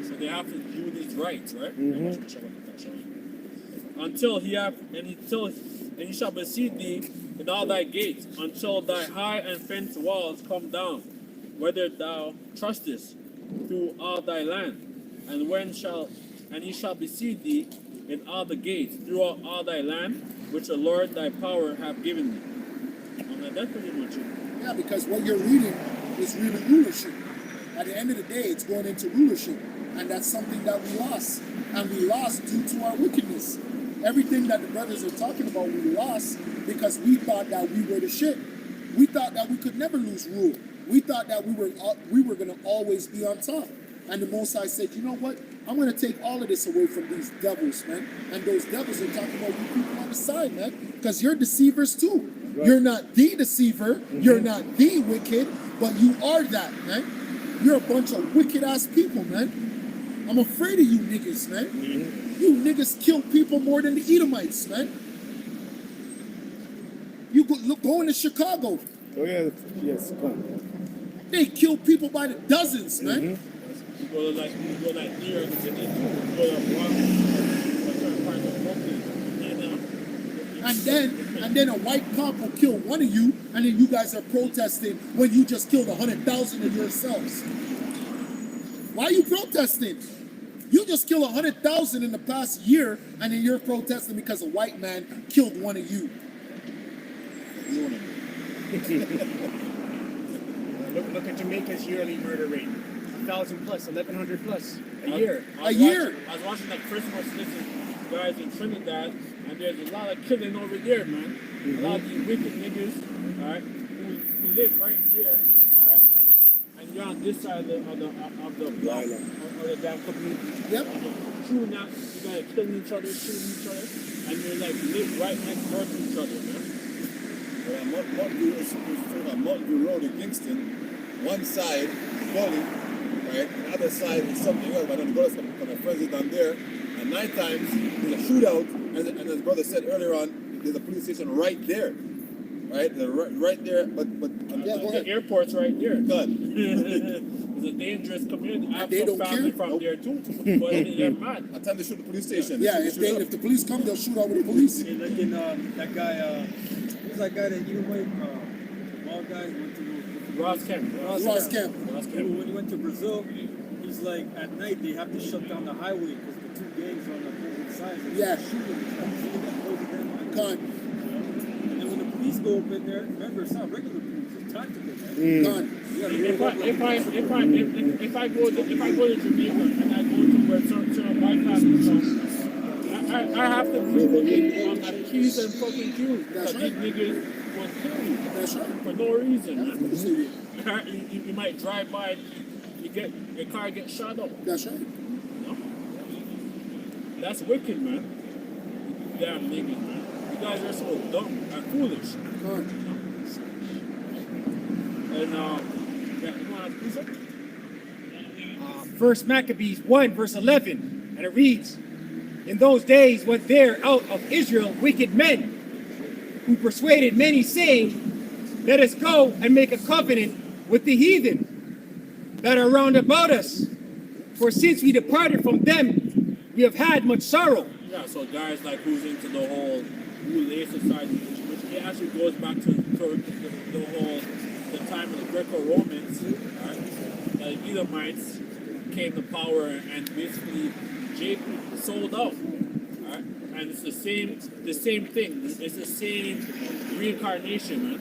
So they have to do these rites, right? Until he shall besiege thee in all thy gates, until thy high and fenced walls come down, whether thou trustest through all thy land, and he shall besiege thee in all the gates throughout all thy land, which the Lord thy power hath given thee. And that's pretty much it. Yeah, because what you're reading is really rulership. At the end of the day, it's going into rulership. And that's something that we lost. And we lost due to our wickedness. Everything that the brothers are talking about, we lost because we thought that we were the shit. We thought that we could never lose rule. We thought that we were going to always be on top. And the Most High said, you know what? I'm going to take all of this away from these devils, man. And those devils are talking about you people on the side, man. Because you're deceivers too. Right. You're not the deceiver. You're not the wicked. But you are that, man. You're a bunch of wicked ass people, man. I'm afraid of you niggas, man. You niggas kill people more than the Edomites, man. You go into Chicago. Oh yeah, yes, come. They kill people by the dozens, man. You go like New York City, you go to Bronx, certain parts of Brooklyn, And then a white cop will kill one of you, and then you guys are protesting when you just killed 100,000 of yourselves. Why are you protesting? You just killed 100,000 in the past year, and then you're protesting because a white man killed one of you. Look at Jamaica's yearly murder rate. 1,000 plus, 1,100 plus a year. I was watching that Christmas guys in Trinidad, and there's a lot of killing over there, man. A lot of these wicked niggas, alright, who live right there, alright, and you're on this side of the block, of the damn community. Yep. Shooting out, you guys killing each other, and you're like live right next door to each other, man. Mountain View Road in Kingston, one side is Gully, right? The other side is something else. But then the because my friends is down there, and 9 times there's a shootout, and as brother said earlier on, there's a police station right there, right? They're right there, but the airport's right there. God. It's a dangerous community. I have They some don't family care? from there too, but they're mad. At time they shoot the police station. Yeah, They if shoot up. the police come, they'll shoot out with the police. Like in that guy, who's that guy that you might, bald guy who went to Ross Kemp. Ross Kemp. Ross when Kemp. he went to Brazil, like at night they have to shut down the highway because the two gangs are on the opposing sides. They're Yeah. shooting each other. So they got to close the damn highway. Gone. And then when the police go up in there, remember it's not regular police, it's tactical, man. Gone. You gotta If roll I up like if I if I go to Jamaica and I go to where certain bypass from, I have to be looking on my P's and fucking Q's because That's these right. niggas will kill you That's right. for no reason. Of Man. course they do. You might drive by, you get your car gets shot up. That's right. You know? That's wicked, man. Damn niggas, man. You guys are so dumb and foolish. Gone. And yeah, you wanna do something? First Maccabees 1, verse 11, and it reads, "In those days went there out of Israel wicked men, who persuaded many, saying, Let us go and make a covenant with the heathen that are round about us. For since we departed from them, we have had much sorrow." Yeah, so guys like who's into the whole Boule society, which it actually goes back to the whole the time of the Greco-Romans, right? The Edomites came to power and basically sold out, right? And it's the same thing. It's the same reincarnation, man.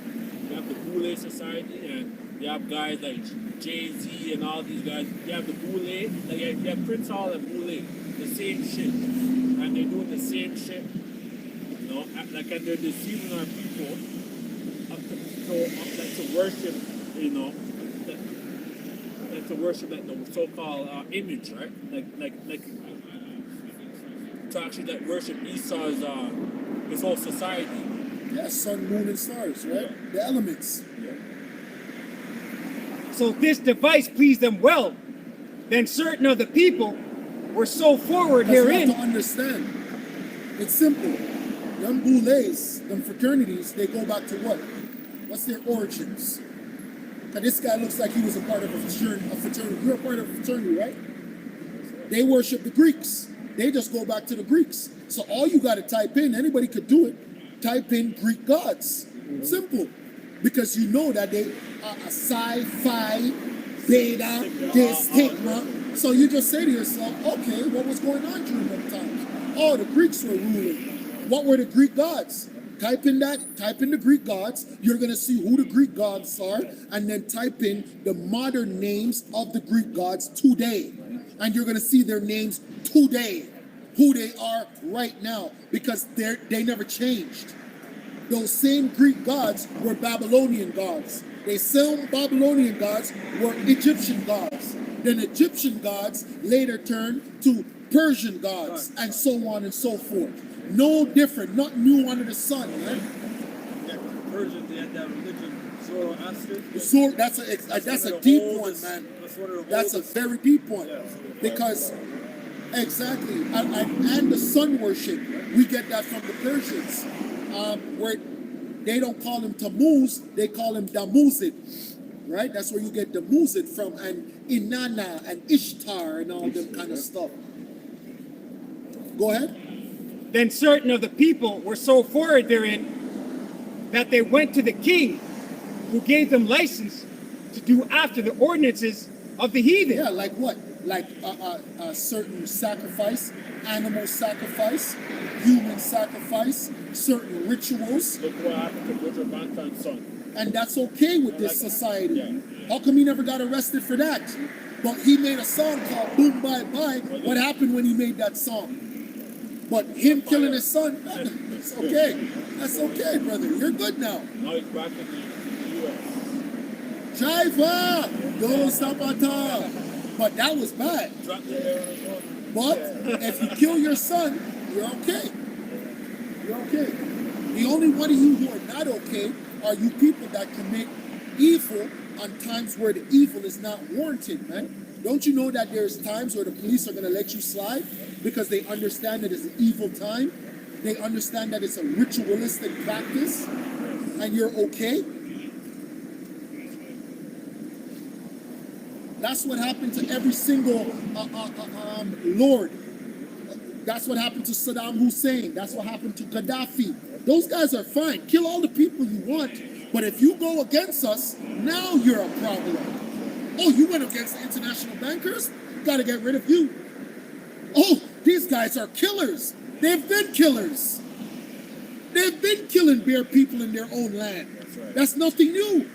You have the Boule society, and you have guys like Jay-Z and all these guys. You have the Boule, like you have Prince Hall and Boule, the same shit, and they're doing the same shit. You know, like and they're deceiving our people like to worship, you know, like to worship like the so-called image, right? Like to actually like worship Esau's his whole society. Yeah, sun, moon, and stars, right? The elements. So this device pleased them well. Then certain of the people were so forward Because you have herein. to understand. It's simple. Them boules, them fraternities, they go back to what? What's their origins? Now this guy looks like he was a part of a fraternity. You're a part of a fraternity, right? They worship the Greeks. They just go back to the Greeks. So all you got to type in, anybody could do it, type in Greek gods. Simple. Because you know that they are a Psi, Phi, Beta, this, Sigma. So you just say to yourself, okay, what was going on during them times? Oh, the Greeks were ruling. What were the Greek gods? Type in that, type in the Greek gods. You're going to see who the Greek gods are. And then type in the modern names of the Greek gods today. And you're going to see their names today. Who they are right now. Because they never changed. Those same Greek gods were Babylonian gods. The same Babylonian gods were Egyptian gods. Then Egyptian gods later turned to Persian gods. And so on and so forth. No different, not new under the sun, man. Yeah, Persians, they had that religion, Zoroaster. So that's a deep one, man. That's one of the That's a oldest. very deep one. Yeah. Because, exactly, and the sun worship, we get that from the Persians, where they don't call him Tammuz, they call him Damuzid, right? That's where you get Damuzid from, and Inanna and Ishtar and all them kind of stuff. Go ahead. Then certain of the people were so forward therein that they went to the king, who gave them license to do after the ordinances of the heathen. Yeah, like what? Like a certain sacrifice, animal sacrifice, human sacrifice, certain rituals, Look what happened to Butcher Bantan's son. and that's okay with this society. How come he never got arrested for that? But he made a song called Boom Bye Bye. What happened when he made that song? But him killing his son, it's okay. That's okay, brother. You're good now. Now he's back in the US. Jiva! Don't stop at all. But that was bad. Drop the Arizona. But if you kill your son, you're okay. You're okay. The only one of you who are not okay are you people that commit evil on times where the evil is not warranted, man. Don't you know that there's times where the police are going to let you slide because they understand that it's an evil time? They understand that it's a ritualistic practice and you're okay? That's what happened to every single lord. That's what happened to Saddam Hussein. That's what happened to Gaddafi. Those guys are fine. Kill all the people you want. But if you go against us, now you're a problem. Oh, you went against the international bankers? Gotta get rid of you. Oh, these guys are killers. They've been killers. They've been killing bare people in their own land. That's right. That's nothing new.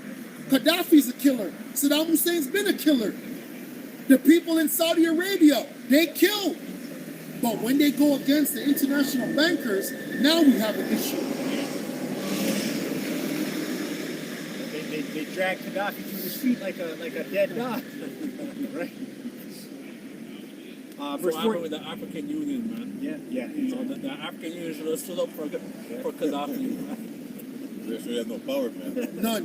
Gaddafi's a killer. Saddam Hussein's been a killer. The people in Saudi Arabia, they kill. But when they go against the international bankers, now we have an issue. They drag Gaddafi through the street like a dead dog. Right? So Verse what 4. happened with the African Union, man? Yeah. So the African Union should have stood up for Gaddafi. They sure have no power, man. None.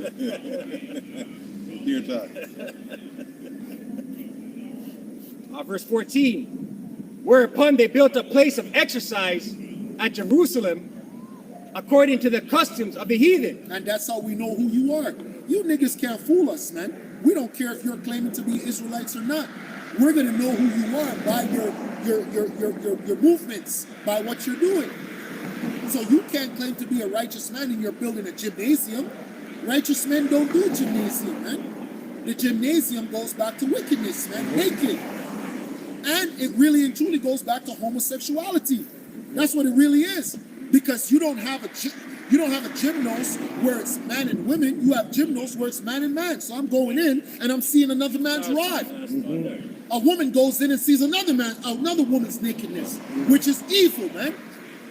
Dear talk. Verse 14. Whereupon they built a place of exercise at Jerusalem according to the customs of the heathen. And that's how we know who you are. You niggas can't fool us, man. We don't care if you're claiming to be Israelites or not. We're gonna know who you are by your movements, by what you're doing. So you can't claim to be a righteous man and you're building a gymnasium. Righteous men don't do gymnasium, man. The gymnasium goes back to wickedness, man, naked. And it really and truly goes back to homosexuality. That's what it really is. Because you don't have a gymnos where it's man and women. You have gymnos where it's man and man. So I'm going in and I'm seeing another man's rod. A woman goes in and sees another woman's nakedness, which is evil, man.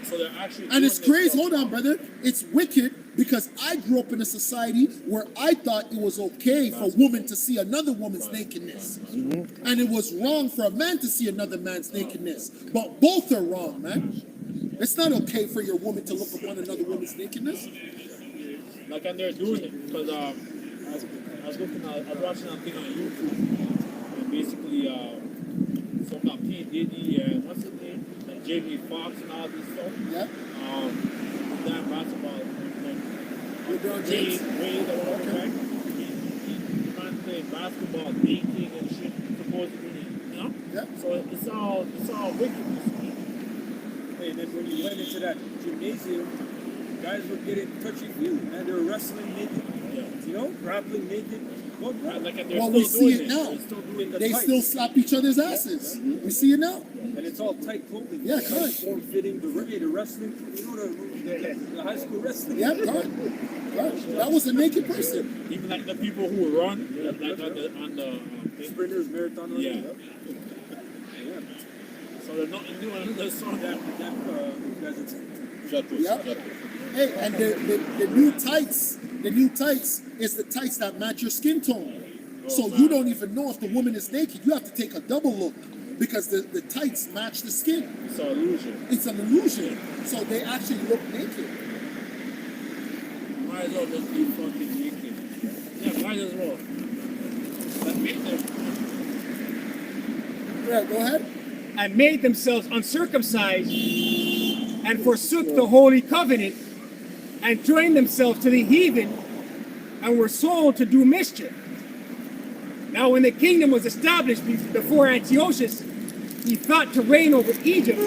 So they're actually And it's doing this crazy. stuff. Hold on, brother. It's wicked because I grew up in a society where I thought it was okay for a woman to see another woman's nakedness. And it was wrong for a man to see another man's nakedness. But both are wrong, man. It's not okay for your woman to look upon another woman's nakedness. Like, and they're doing it because I was watching a thing on YouTube, and basically, so got P Diddy and what's his name, and Jamie Foxx and all this stuff. Yeah. That basketball, LeBron James. Wade or whatever, right? He man playing basketball, dating and shit, supposedly, you know. Yeah. So it's all wickedness. Hey, then when you went into that gymnasium, guys were getting touchy-feely, man. They were wrestling naked, Yeah. you know, grappling naked. Well, Like, and they're Well, still we see doing it now. They're still doing They still slap each other's asses. We see it now. and it's all tight clothing. Yeah, Tight correct. form-fitting, the wrestling, you know, the high school wrestling. Yeah, right. That was a naked person. Even like the people who run, like on the Sprinters, marathon. yeah. Yeah. So they're not doing another song that Guys, Shut this. Yeah. Shut this. Hey, and the new tights is the tights that match your skin tone. So you don't even know if the woman is naked. You have to take a double look because the tights match the skin. it's an illusion. It's an illusion. So they actually look naked. Might as well just be fucking naked. Yeah, might as well. But make them. Yeah, go ahead. And made themselves uncircumcised and forsook the holy covenant and joined themselves to the heathen and were sold to do mischief. Now when the kingdom was established before Antiochus, he thought to reign over Egypt,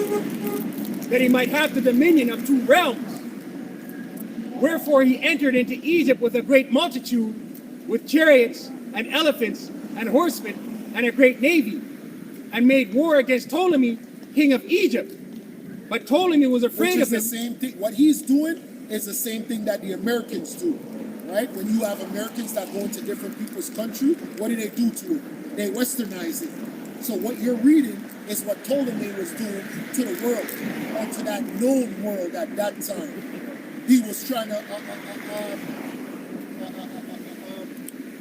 that he might have the dominion of 2 realms. Wherefore he entered into Egypt with a great multitude, with chariots and elephants and horsemen and a great navy, and made war against Ptolemy, king of Egypt. But Ptolemy was Which afraid is of the him. same thing. What he's doing is the same thing that the Americans do, right? When you have Americans that go into different people's country, what do they do to it? They westernize it. So what you're reading is what Ptolemy was doing to the world, or to that known world at that time. He was trying to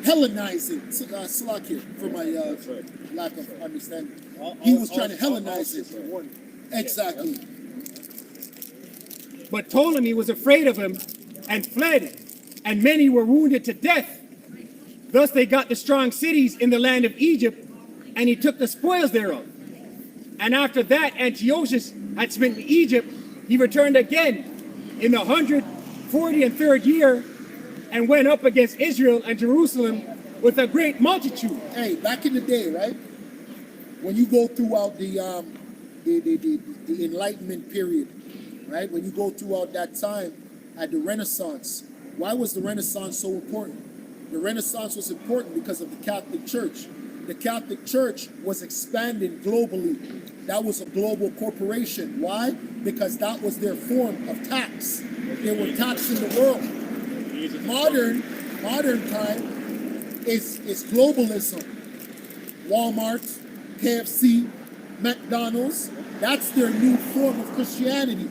Hellenize it. Slack it for my lack of understanding. He was trying to Hellenize it. Exactly. But Ptolemy was afraid of him and fled, and many were wounded to death. Thus they got the strong cities in the land of Egypt, and he took the spoils thereof. And after that Antiochus had smitten Egypt, he returned again in the 143rd year, and went up against Israel and Jerusalem with a great multitude. Hey, back in the day, right? When you go throughout the Enlightenment period, right? When you go throughout that time at the Renaissance, why was the Renaissance so important? The Renaissance was important because of the Catholic Church. the Catholic Church was expanding globally. That was a global corporation. Why? Because that was their form of tax. They were taxing the world. Modern time is globalism. Walmart, KFC, McDonald's, that's their new form of Christianity.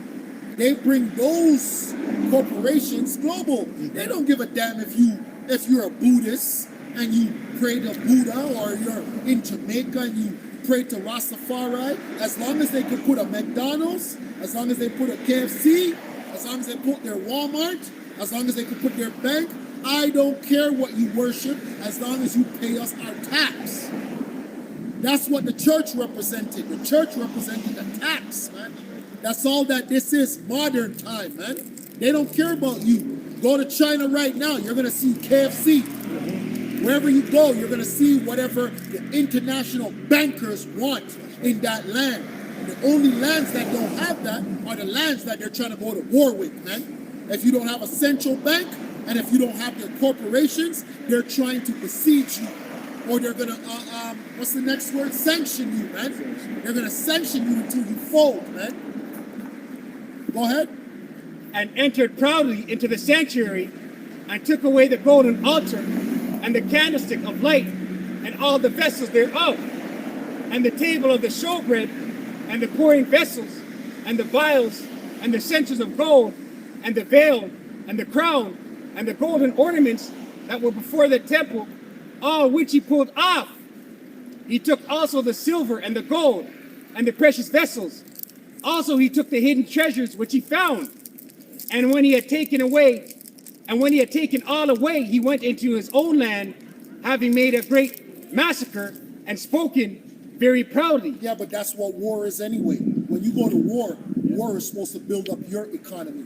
They bring those corporations global. They don't give a damn if you're a Buddhist and you pray to Buddha, or you're in Jamaica and you pray to Rastafari. As long as they can put a McDonald's, as long as they put a KFC, as long as they put their Walmart, as long as they can put their bank, I don't care what you worship, as long as you pay us our tax. That's what the church represented. The church represented the tax, man. That's all that this is, modern time, man. They don't care about you. Go to China right now, you're gonna see KFC. Wherever you go, you're gonna see whatever the international bankers want in that land. And the only lands that don't have that are the lands that they're trying to go to war with, man. If you don't have a central bank, and if you don't have the corporations, they're trying to besiege you. Or they're gonna, what's the next word? Sanction you, man. They're gonna sanction you until you fold, man. Go ahead. And entered proudly into the sanctuary, and took away the golden altar, and the candlestick of light, and all the vessels thereof, and the table of the showbread, and the pouring vessels, and the vials, and the censers of gold, and the veil, and the crown, and the golden ornaments that were before the temple, all which he pulled off. He took also the silver and the gold and the precious vessels. Also he took the hidden treasures which he found. And when he had taken all away, he went into his own land, having made a great massacre and spoken very proudly. Yeah, but that's what war is anyway. When you go to war, war is supposed to build up your economy,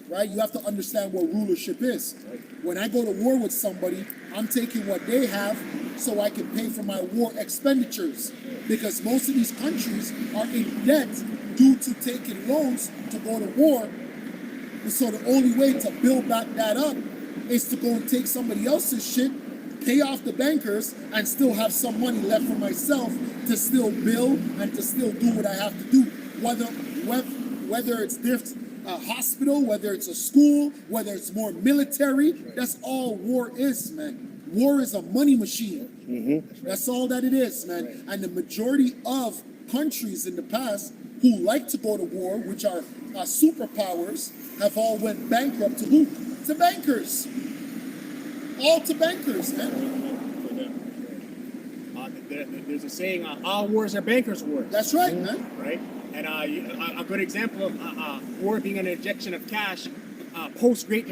right? You have to understand what rulership is. When I go to war with somebody, I'm taking what they have so I can pay for my war expenditures. Because most of these countries are in debt due to taking loans to go to war. And so the only way to build back that up is to go and take somebody else's shit, pay off the bankers, and still have some money left for myself to still build and to still do what I have to do. Whether it's this hospital, whether it's a school, whether it's more military, that's all war is, man. War is a money machine. That's all that it is, man. And the majority of countries in the past who like to go to war, which are superpowers, have all went bankrupt to who? To bankers. All to bankers, man. There's a saying, all wars are bankers' wars. That's right, man. Right? And a good example of war being an injection of cash post Great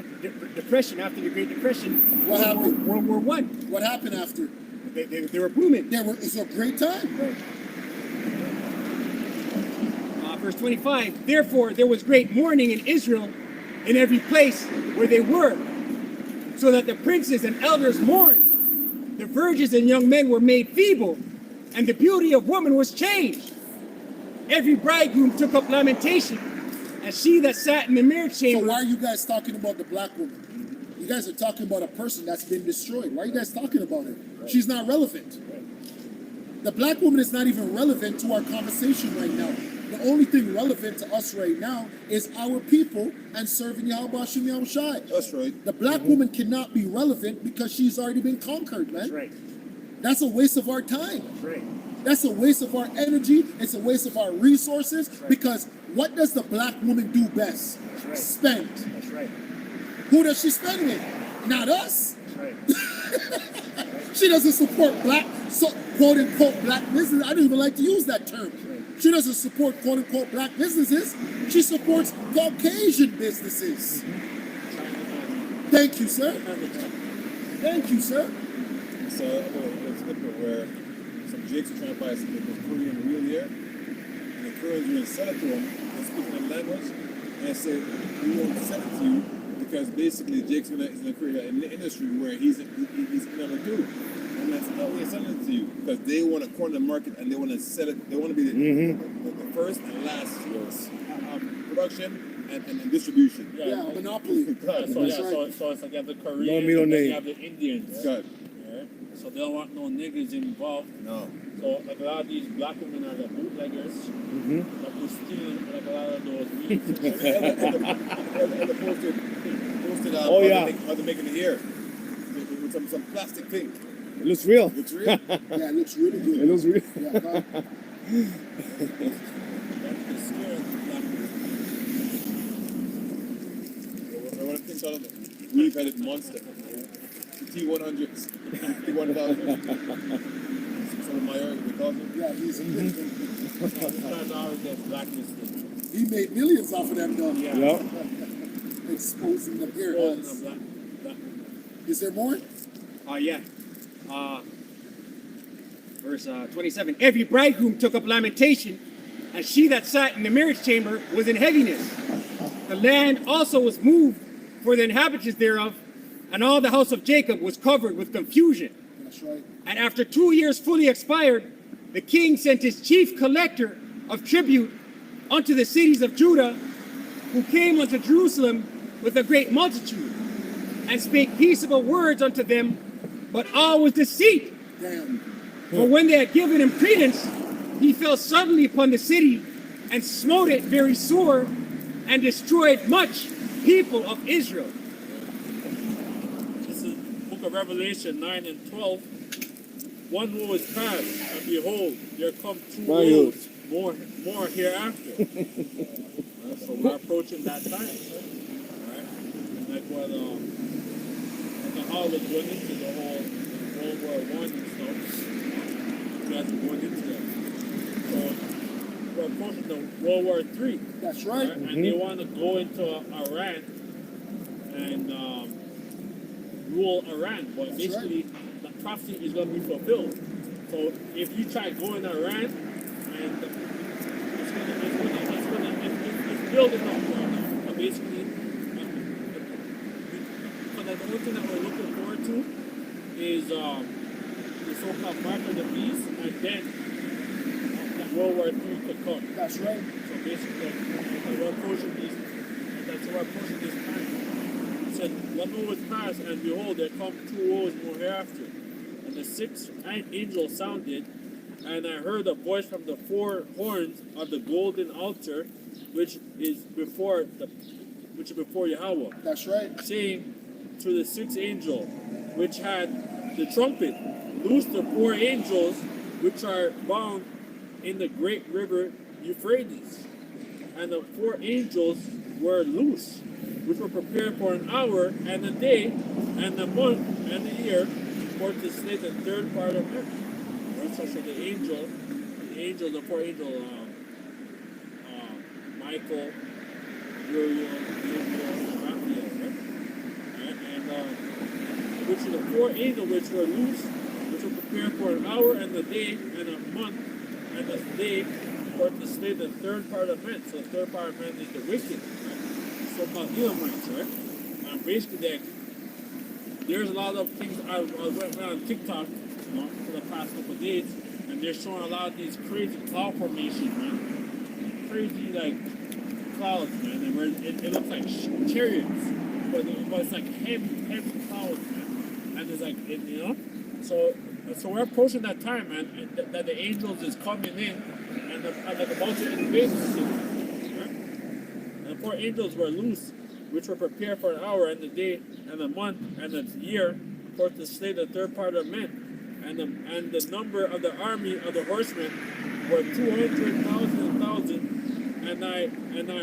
Depression, after the Great Depression. What happened? World War I. What happened after? They were booming. It's a great time. Right. Verse 25, therefore there was great mourning in Israel in every place where they were, so that the princes and elders mourned. The virgins and young men were made feeble, and the beauty of woman was changed. Every bridegroom took up lamentation, and she that sat in the mirror chamber. So why are you guys talking about the black woman? You guys are talking about a person that's been destroyed. Why are you guys talking about her? She's not relevant. The black woman is not even relevant to our conversation right now. The only thing relevant to us right now is our people and serving Yahweh Hashem Yahushai. That's right. The black woman cannot be relevant because she's already been conquered, man. That's right. That's a waste of our time. That's right. That's a waste of our energy. It's a waste of our resources. Right. Because what does the black woman do best? That's right. Spend. That's right. Who does she spend with? Not us. That's right. She doesn't support black, so quote unquote black business. I don't even like to use that term. She doesn't support quote unquote black businesses. She supports Caucasian businesses. Thank you, sir. Thank you, sir. So a snippet where some Jakes are trying to buy something with Korean real here, and the Koreans are going to sell it to them, they speak in their language, and they say, we won't sell it to you, because basically Jake's going to create an industry where he's going to do. And that's not we're selling it to you, because they want to corner the market and they want to sell it. They want to be the first and last production and distribution. Yeah, monopoly. So it's like you have the Koreans, middle and then name. you have the Indians. God. Yeah. So they don't want no niggas involved. No. So like a lot of these black women are the bootleggers that were stealing like a lot of those weeds. And the posted Oh, how yeah. they're making it here. With some plastic thing. It looks real. It's real. Yeah, it looks really good. It looks real. Yeah, God. That's scary. I want to think out of it. We've had it monster. The T100s. T1000. Some of my area, we call them. Yeah, he's Sometimes I always get blacklisted. he made millions off of them, though. Yeah. Yeah. Exposing the beer Exposing ads. the black. Is there more? Yeah. Verse 27. Every bridegroom took up lamentation, and she that sat in the marriage chamber was in heaviness. The land also was moved for the inhabitants thereof, and all the house of Jacob was covered with confusion. That's right. And after 2 years fully expired, the king sent his chief collector of tribute unto the cities of Judah, who came unto Jerusalem with a great multitude, and spake peaceable words unto them, but all was deceit. Damn. For when they had given him credence, he fell suddenly upon the city, and smote it very sore, and destroyed much people of Israel. This is Book of Revelation 9 and 12. One woe is past, and behold, there come two My woes, more hereafter. So we're approaching that time. Right? Like what like how was going into the whole World War I and stuff. You guys are going into that. So we're approaching the World War III. That's right. Right? And they want to go into Iran and rule Iran, but That's basically the prophecy is going to be fulfilled. So if you try going to Iran, and it's building up so basically, so the only thing that we're looking forward to is the so-called mark of the beast, and then that World War III could come. That's right. So basically, we're approaching this. That's why we're approaching this time. It said, "One woe was past, and behold, there come two woes more hereafter." And the sixth angel sounded, and I heard a voice from the four horns of the golden altar, which is before Yahweh, That's right. saying to the sixth angel, which had the trumpet, loose the four angels which are bound in the great river Euphrates. And the four angels were loose, which were prepared for an hour and a day and a month and a year, for to slay the third part of men. Right? So the four angels, Michael, Uriel, Gabriel, and Raphael, right? And which are the four angels which were loose, which were prepared for an hour and a day and a month and a day, for to slay the third part of men. So the third part of men is the wicked, right? So-called Edomites, right? And basically, there's a lot of things. I went on TikTok, for the past couple of days, and they're showing a lot of these crazy cloud formations, man. Crazy like clouds, man, and where it looks like chariots, but it's like heavy clouds, man. And it's like so we're approaching that time, man, and that the angels is coming in and like about to invade the city, right? And the four angels were loose, which were prepared for an hour and a day and a month and a year, for to slay the third part of men. And the number of the army of the horsemen were 200,000. And I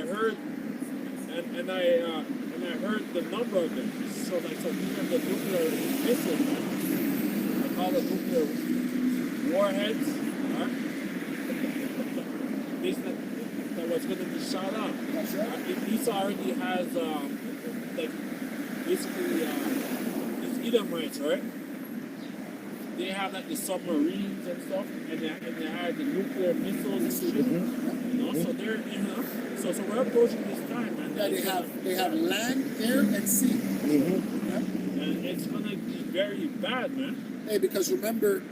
heard the number of them. So these are the nuclear missiles, I call them nuclear warheads, right? That was going to be shot out. That's right. Esau already has like basically these Edomites, right? They have like the submarines and stuff, and they have the nuclear missiles and shit. So they're so we're approaching this time, man. Yeah, they have land, air, and sea. Yeah. And it's gonna be very bad, man. Hey, because remember,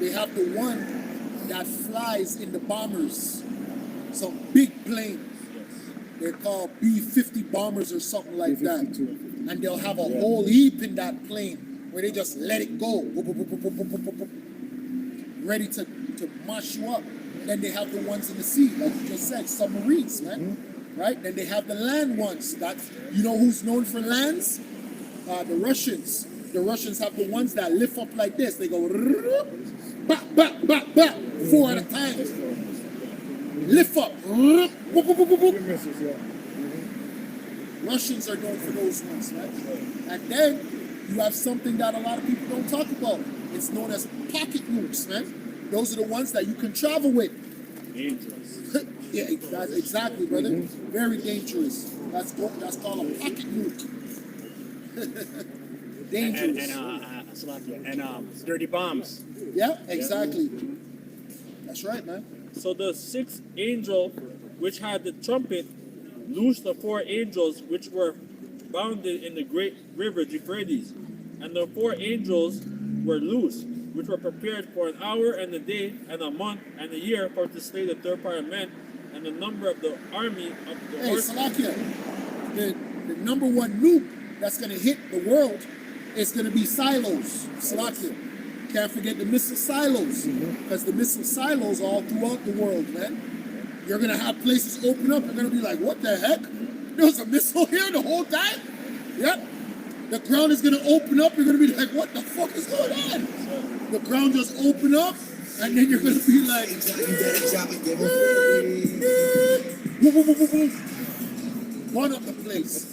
they have the one that flies in the bombers, some big planes. Yes. They're called B-50 bombers or something like that. B-52. And they'll have a whole heap in that plane. where they just let it go, ready to mash you up. Then they have the ones in the sea, like you just said, submarines, man. Right? Then they have the land ones. That's, you know who's known for lands? The Russians. The Russians have the ones that lift up like this. They go back, back, back, back, 4 at a time. Lift up. Missiles, yeah. Russians are known for those ones, right? And then you have something that a lot of people don't talk about. It's known as pocket nukes, man. Those are the ones that you can travel with. Dangerous. Yeah, that's exactly, brother. Very dangerous. That's called a pocket nuke. Dangerous. And dirty bombs. Yeah, exactly. That's right, man. So the sixth angel, which had the trumpet, loosed the 4 angels which were bounded in the great river Euphrates. And the 4 angels were loosed, which were prepared for an hour and a day and a month and a year for to slay the third part of men. And the number of the army of the Hey, horsemen. Salakia, the number one nuke that's going to hit the world is going to be silos. Salakia. Can't forget the missile silos, because the missile silos are all throughout the world, man. You're going to have places open up. You're going to be like, what the heck? There was a missile here the whole time? Yep. The ground is going to open up. You're going to be like, what the fuck is going on? The ground just open up, and then you're going to be like, one up the place.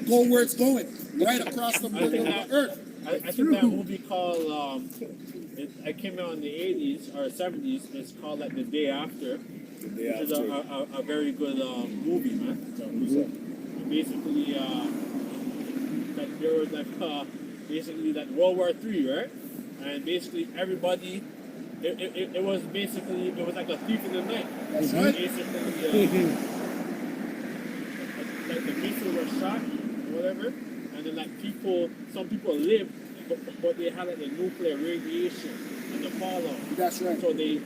Go where it's going, right across the middle of the earth. I think that movie called, it came out in the 80s or 70s. It's called like The Day After, which is a very good movie, man. So, basically, like there was like basically like World War III, right? And basically everybody, it was basically, it was like a thief in the night. That's right. Basically, like the missiles were shot, whatever, and then like some people lived, but they had like the nuclear radiation and the fallout. That's right. So they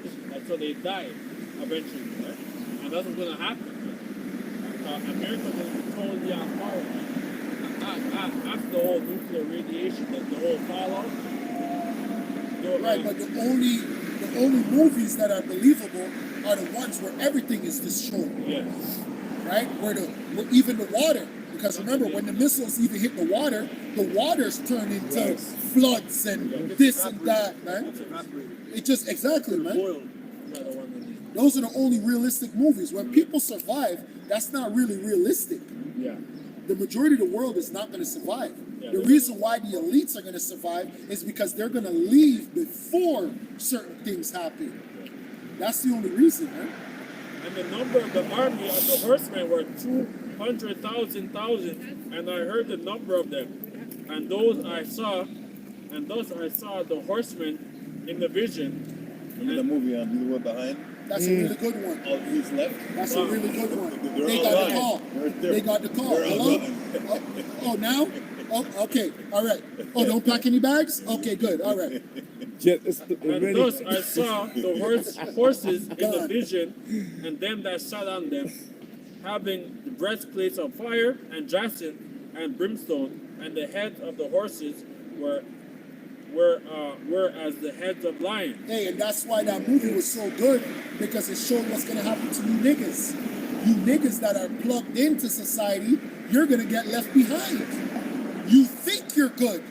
died eventually, right? And that's what's gonna happen. America was totally on fire. After the whole nuclear radiation, the whole fallout. Right, but the only movies that are believable are the ones where everything is destroyed. Yes. Right? Where even the water. Because remember, when the missiles even hit the waters turn into floods and this and that, man. It just, exactly, man. Those are the only realistic movies. When people survive, that's not really realistic. Yeah. The majority of the world is not going to survive. Yeah. The reason why the elites are going to survive is because they're going to leave before certain things happen. That's the only reason, man. And the number of the army of the horsemen were 200,000, and I heard the number of them. And thus I saw the horsemen in the vision. Remember the movie on the one behind? That's a really good one. All who's left? That's a really good one. They're They all got the gone. call. They got the call. They're all Hello? gone. Oh, now? Oh, okay. All right. Oh, don't pack any bags? Okay, good. All right. And thus I saw the horses in the vision, and them that sat on them, having the breastplates of fire and jacinth and brimstone, and the heads of the horses were as the heads of lions. Hey, and that's why that movie was so good, because it showed what's going to happen to you niggas. You niggas that are plugged into society, you're going to get left behind. You think you're good.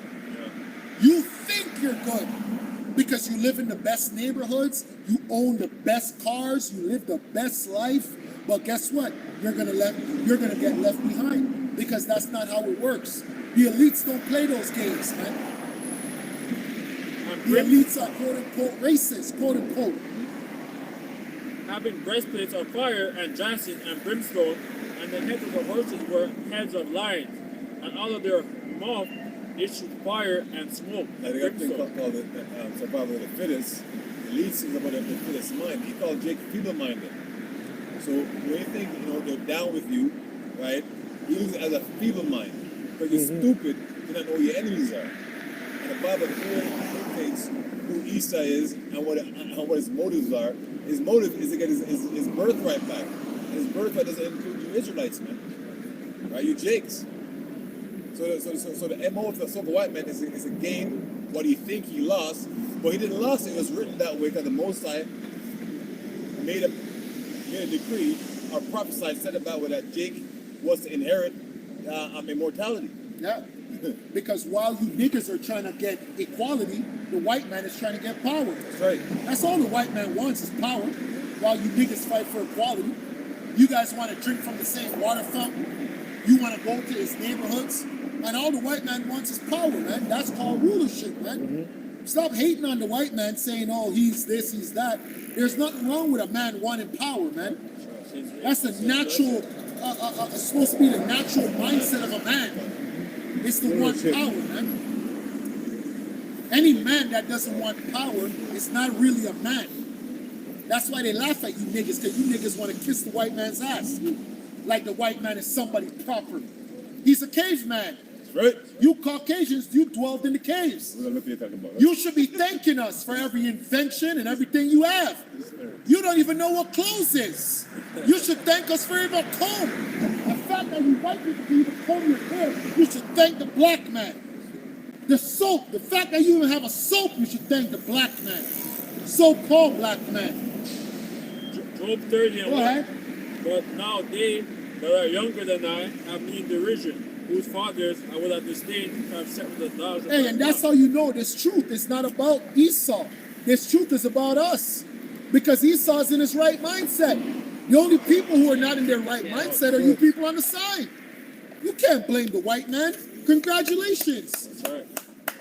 You think you're good. Because you live in the best neighborhoods, you own the best cars, you live the best life. But guess what? You're gonna get left behind, because that's not how it works. The elites don't play those games, man. The elites are quote unquote racist, quote unquote. Having breastplates of fire and jacinth and brimstone, and the heads of the horses were heads of lions, and out of their mouth issued fire and smoke. Now they got a thing called the survival of the fittest. The lead is about the fittest mind. He called Jake feeble-minded. So when you think, they're down with you, right? You use it as a feeble mind. Because you're stupid, you don't know who your enemies are. And the Bible clearly dictates who Esau is and what his motives are. His motive is to get his birthright back. And his birthright doesn't include you Israelites, man. Right? You Jakes. So the MO of the Silver White Man is to gain what he think he lost, but he didn't lose it. It was written that way because the Most High made a decree or prophesied, said it that way, that Jake was to inherit immortality. Yeah. Because while you niggas are trying to get equality, the white man is trying to get power. That's right. That's all the white man wants is power. While you niggas fight for equality. You guys want to drink from the same water fountain. You want to go to his neighborhoods. And all the white man wants is power, man. That's called rulership, man. Stop hating on the white man saying, oh, he's this, he's that. There's nothing wrong with a man wanting power, man. That's the natural, it's supposed to be the natural mindset of a man. It's to want power, man. Any man that doesn't want power is not really a man. That's why they laugh at you niggas, because you niggas want to kiss the white man's ass. Like the white man is somebody proper. He's a caveman. That's right. You Caucasians, you dwelled in the caves. We're gonna look at talking about. You should be thanking us for every invention and everything you have. You don't even know what clothes is. You should thank us for even a comb. The fact that you white people can even comb your hair, you should thank the black man. The soap, the fact that you even have a soap, you should thank the black man. So-called black man. Job 30 and Go 1. ahead. But now they that are younger than I have me in derision, whose fathers I would have disdained to have set with the dogs. Hey, and that's how you know this truth is not about Esau. This truth is about us. Because Esau's in his right mindset. The only people who are not in their right mindset are you people on the side. You can't blame the white man. Congratulations. That's right.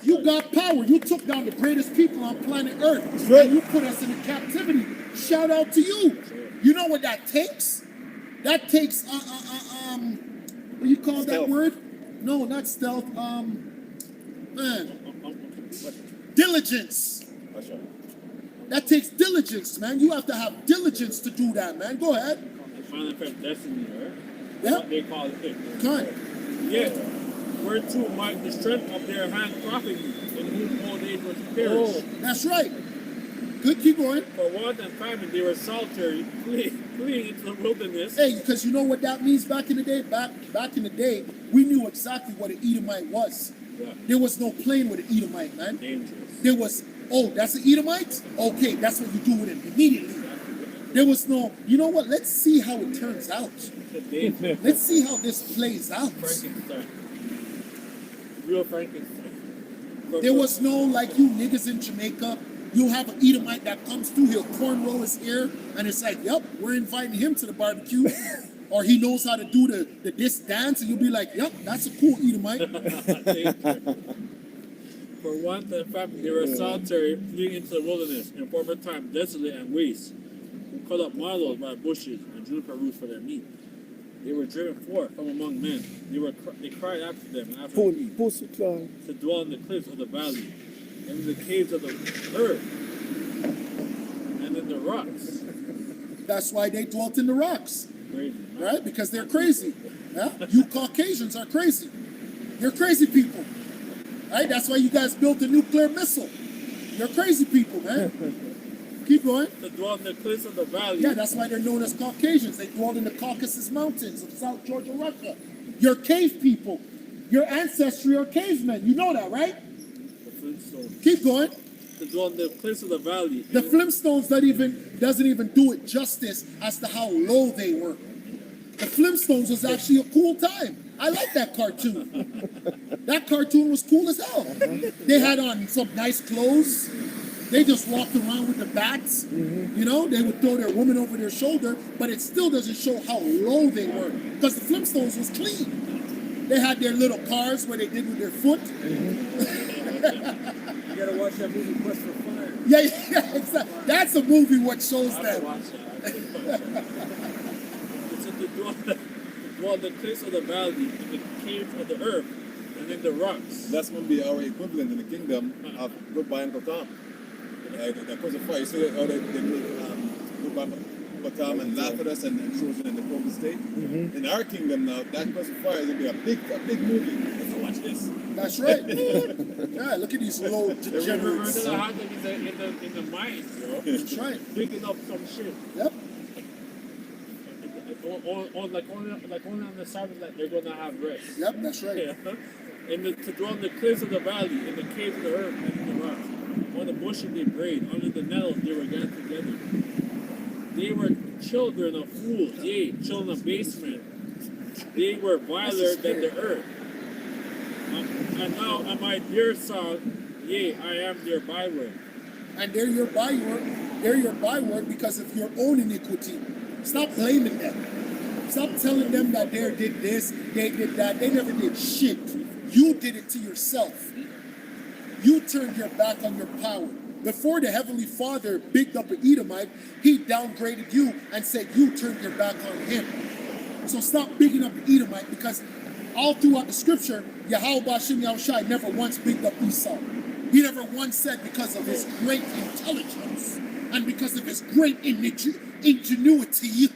You got power. You took down the greatest people on planet Earth. right. And you put us into captivity. Shout out to you. You know what that takes? That takes, what do you call that Stealth. word? No, not stealth. Diligence. That's right. That takes diligence, man. You have to have diligence to do that, man. Go ahead. The final effect destiny, right? Yeah. What they call it. Come Yet, whereto might the strength of their hand profit me, in whom old age was to perish. That's right. Good, keep going. For want and famine they were solitary, fleeing into the wilderness. Hey, because you know what that means back in the day? Back in the day, we knew exactly what an Edomite was. Yeah, There was no playing with an Edomite, man. dangerous. There was, oh, that's an Edomite? Okay, that's what you do with him immediately. There was no, you know what? Let's see how it turns out. Dangerous. Let's see how this plays out. Frankenstein. Real Frankenstein. There was no, like you niggas in Jamaica, you'll have an Edomite that comes through, he'll cornrow his hair, and it's like, yep, we're inviting him to the barbecue. Or he knows how to do this dance, and you'll be like, yep, that's a cool Edomite. For want and famine they were solitary, fleeing into the wilderness, in former time desolate and waste, who cut up mallows by bushes and juniper roots for their meat. They were driven forth from among men. They cried after them and after meat, to dwell in the cliffs of the valley, and in the caves of the earth, and in the rocks. That's why they dwelt in the rocks, Crazy, man. right? Because they're crazy. Yeah? You Caucasians are crazy. You're crazy people. Right? That's why you guys built a nuclear missile. You're crazy people, man. Keep going. To dwell in the cliffs of the valley. Yeah, that's why they're known as Caucasians. They dwell in the Caucasus Mountains of South Georgia, Russia. You're cave people. Your ancestry are cavemen. You know that, right? The Flintstones. Keep going. To dwell in the cliffs of the valley. The Flintstones doesn't even do it justice as to how low they were. The Flintstones was actually a cool time. I like that cartoon. That cartoon was cool as hell. They had on some nice clothes. They just walked around with the bats. You know, they would throw their woman over their shoulder, but it still doesn't show how low they were. Because the Flintstones was clean. They had their little cars where they did with their foot. You gotta watch that movie Quest for Fire. Yeah, exactly. That's a movie what shows I have to them. watch that. It's to dwell in the cliffs of the valley, in the caves of the earth, and in the rocks. That's going to be our equivalent in the kingdom of Goodbye Uncle Tom. The Curse of Fire. You see how they Goodbye Uncle Tom and laugh at us and throw us in the broken state? In our kingdom now, that Curse of Fire is going to be a big movie. Let's watch this. That's right. Yeah, look at these low Remember degenerates. that I had them in the mines, bro. That's right. Picking up some shit. Yep. I only on the Sabbath that they're gonna have rest. Yep, that's right. Yeah. To dwell in the cliffs of the valley, in the caves of the earth, and in the rocks. On the bushes they brayed, under the nettles they were gathered together. They were children of fools, yea, children of base men. They were viler than the earth. And now am I their son, yea, I am their byword. And they're your byword because of your own iniquity. Stop blaming them. Stop telling them that they did this, they did that. They never did shit. You did it to yourself. You turned your back on your power. Before the Heavenly Father bigged up an Edomite, he downgraded you and said you turned your back on him. So stop bigging up the Edomite, because all throughout the scripture, Yahweh Bashim Yahushai never once bigged up Esau. He never once said because of his great intelligence and because of his great ingenuity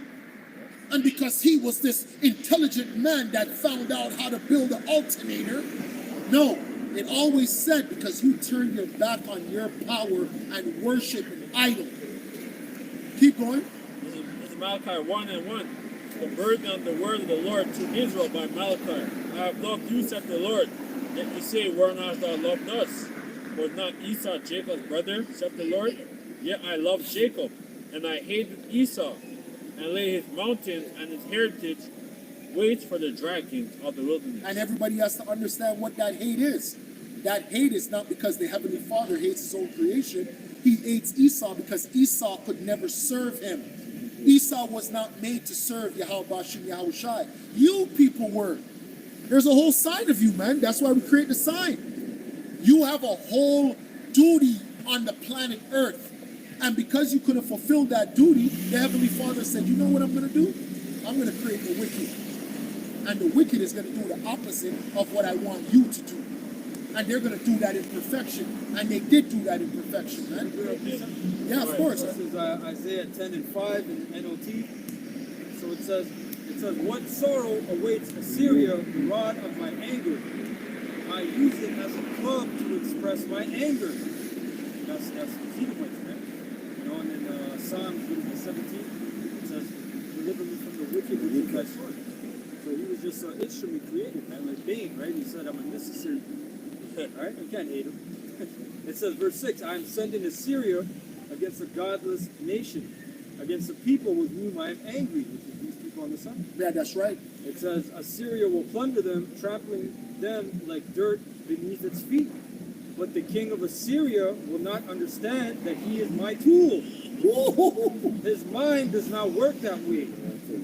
and because he was this intelligent man that found out how to build an alternator. No, it always said because you turned your back on your power and worship an idol. Keep going. This is Malachi 1:1. The burden of the word of the Lord to Israel by Malachi. I have loved you, said the Lord. Yet you say, where hast thou loved us? Was not Esau Jacob's brother, said the Lord? Yet I loved Jacob, and I hated Esau, and lay his mountains and his heritage waits for the dragons of the wilderness. And everybody has to understand what that hate is. That hate is not because the Heavenly Father hates his own creation. He hates Esau because Esau could never serve him. Esau was not made to serve Yahweh Bashim Yahushai. You people were. There's a whole side of you, man. That's why we create the sign. You have a whole duty on the planet Earth. And because you couldn't fulfill that duty, the Heavenly Father said, you know what I'm going to do? I'm going to create the wicked. And the wicked is going to do the opposite of what I want you to do. And they're going to do that in perfection. And they did do that in perfection, man. Yeah, of course. This is Isaiah 10:5 in NLT. So it says, what sorrow awaits Assyria, the rod of my anger? I use it as a club to express my anger. That's Edomites, man. You know, and in Psalms 17, it says, deliver me from the wicked which is thy sword. So he was just an instrument created, man, like Bane, right? He said, I'm a necessary. Right? You can't hate him. It says, verse 6, I am sending Assyria against a godless nation, against the people with whom I am angry, which is these people on the sun. Yeah, that's right. It says, Assyria will plunder them, trampling them like dirt beneath its feet. But the king of Assyria will not understand that he is my tool. His mind does not work that way.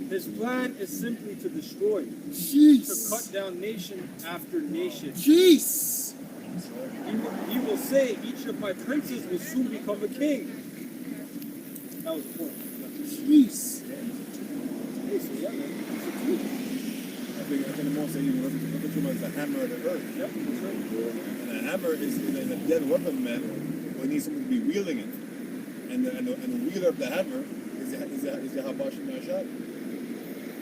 His plan is simply to destroy, Jeez. to cut down nation after nation. Jeez. He will say, each of my princes will soon become a king. That was the point. Jeez. Hey, so yeah, man. I think the most saying you look at him as the hammer of the earth. Yep, that's right. And a hammer is a dead weapon, man. We need someone to be wielding it. And the wielder of the hammer is the Habashim Yashad.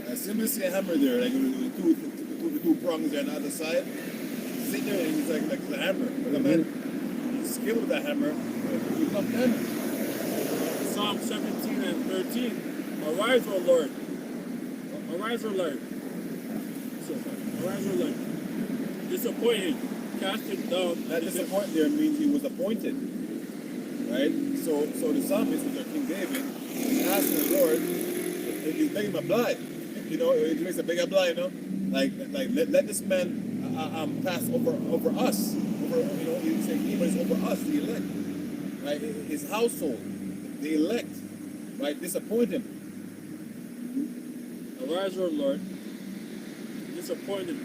I simply see a hammer there, like with the two prongs there on the other side. Sitting there and he's like the hammer. But the man, he's skilled with that hammer. He's not the hammer. Psalm 17 and 13. Arise, O Lord. Arise, O Lord. Arise, O Lord. Disappointed. Cast it down. That disappointed there means he was appointed. Right? So the psalmist, which are King David, is asking the Lord, he's begging him a blind. You know, he makes a bigger blind, you know? Like let this man pass over us. You know, he's saying he was over us, the elect. Right? His household, the elect. Right? Disappoint him. Arise, O Lord. Disappointed.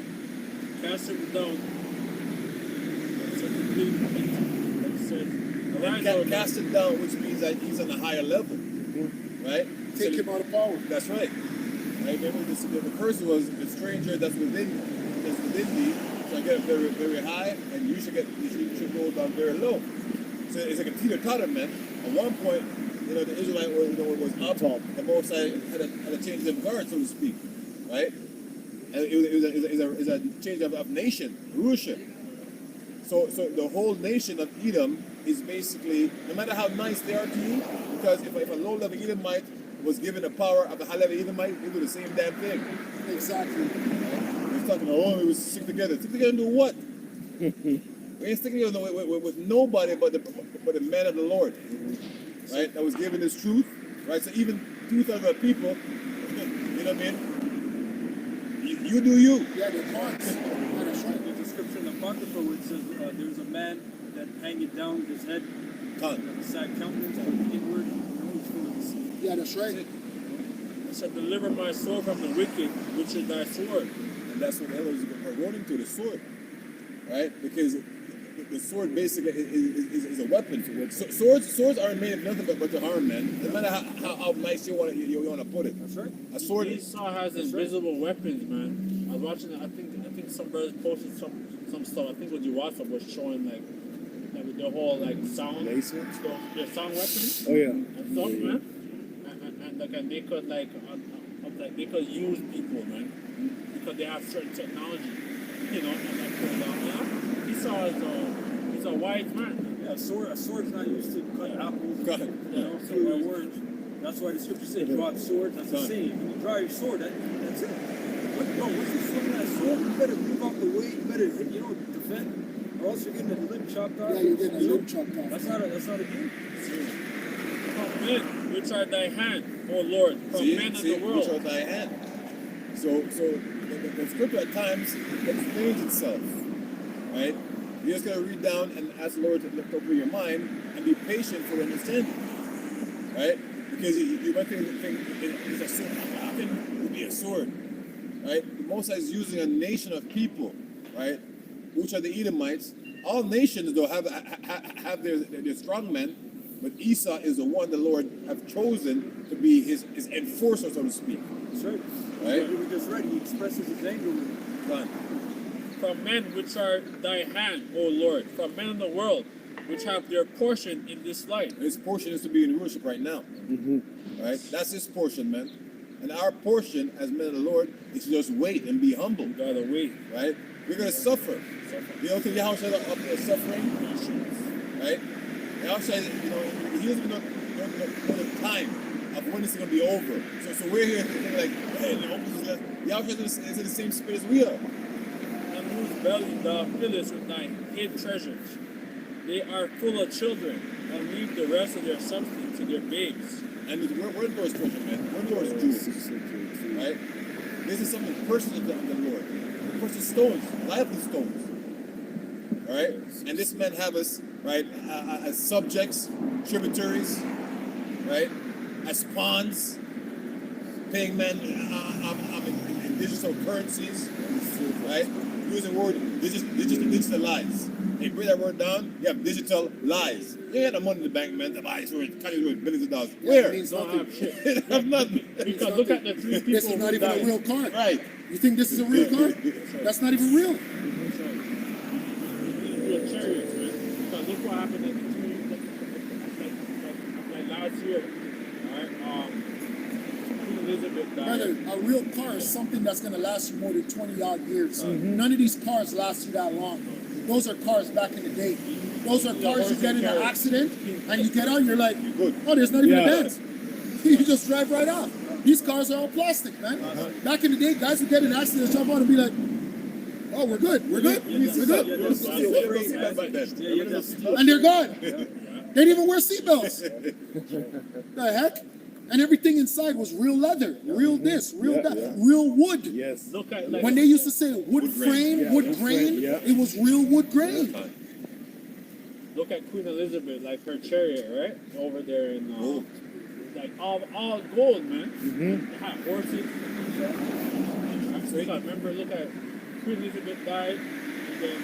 Cast him down. Cast him down, which means that he's on a higher level. Right? Take him out of power. That's right. Right? Remember the curse was the stranger that's within thee shall get very, very high, and you should go down very low. So it's like a teeter-totter, man. At one point, you know, the Israelite was up top. The Most High had a change of guard, so to speak, right? And it was a change of nation, rulership. So the whole nation of Edom is basically, no matter how nice they are to you, because if a low-level Edomite was given the power of the high level Edomite, they do the same damn thing. Exactly. He's talking about, oh, we was stick together. Stick together and do what? We ain't sticking together with nobody but the man of the Lord. Right? That was given this truth. Right? So even 2,000 people, you know what I mean? You do you. Yeah, they're parts. Yeah, that's right. There's a scripture in the Apocrypha where it says there's a man that hanging down with his head, Tongue. a sad countenance, inward, nose full of deceit. Yeah, that's right. It said, deliver my soul from the wicked, which is thy sword. And that's what the elders are running to, the sword. Right? Because the sword basically is a weapon. Swords aren't made of nothing but to harm, man. No matter how nice you want to put it. That's right. A sword Esau has invisible weapons, man. I was watching it. I think some brothers posted some stuff. I think what you watched was showing like the whole like sound, Laser? their sound weapons Oh yeah. and stuff, man. And like and they could like they could use people, man, because they have certain technology, you know. And like Esau he's a wise man. Yeah, a sword's not used to cut apples. Cut. You know, Yeah. so my words. That's why the scripture says draw the sword. That's the Cut. saying. When you draw your sword, that's it. Once you swing that sword, you better move out the way. You better hit, defend, or else you're getting a limb chopped off. Yeah, you're getting a You know? limb chopped off. That's not a game. From men, which are thy hand, O Lord, from men of the which are world. thy hand. So the scripture at times explains itself, right? You just gotta read down and ask the Lord to lift over your mind and be patient for understanding, right? Because you might think it's a sword. How can it be a sword, right? The Most High is using a nation of people, right? Which are the Edomites. All nations though have their strong men. But Esau is the one the Lord have chosen to be his enforcer, so to speak. That's right. Right? We just read. He expresses his anger with it. Done. From men which are thy hand, O Lord, from men of the world, which have their portion in this light. His portion is to be in rulership right now. Right? That's his portion, man. And our portion as men of the Lord is to just wait and be humble. Gotta wait. Right? We're going to suffer. You don't think Yahushua is up there suffering? Right? Yahushua, he doesn't know the time of when it's going to be over. So we're here thinking like, hey, Yahushua is in the same spirit as we are. And whose belly thou fillest with thy hid treasures. They are full of children, and leave the rest of their substance to their babes. And we're the Lord's treasure, man. We're the Lord's jewels. Right? This is something personal to the Lord. Precious stones, lively stones. Alright? And this man have us, right, as subjects, tributaries, right? As pawns, paying men in digital currencies, right? Using the word digital lies. Hey, break that word down, you have digital lies. You ain't got the money in the bank, man, to buy it with billions of dollars. Where? It means Don't nothing. have shit. It have nothing. Because look at the three people This is not who even a died. real card. Right. You think this is a real card? That's not even real. Real chariots, man. Because look what happened in the three, like last year. Alright, Queen Elizabeth died. Brother, a real car is something that's going to last you more than 20 odd years. None of these cars last you that long. Those are cars back in the day. Those are cars you get in an accident and you get out, you're like, oh, there's not even a dent. You just drive right off. These cars are all plastic, man. Back in the day, guys would get in an accident, jump out and be like, oh, we're good, we're good, we're good. And they're gone. They didn't even wear seatbelts. The heck? And everything inside was real leather, real this, real that, real wood. Yes. Look at like When they used to say wood frame, wood grain, yeah. it was real wood grain. look at Queen Elizabeth, like her chariot, right? Over there in like all gold, man. They had horses. Remember, look at Queen Elizabeth died, and then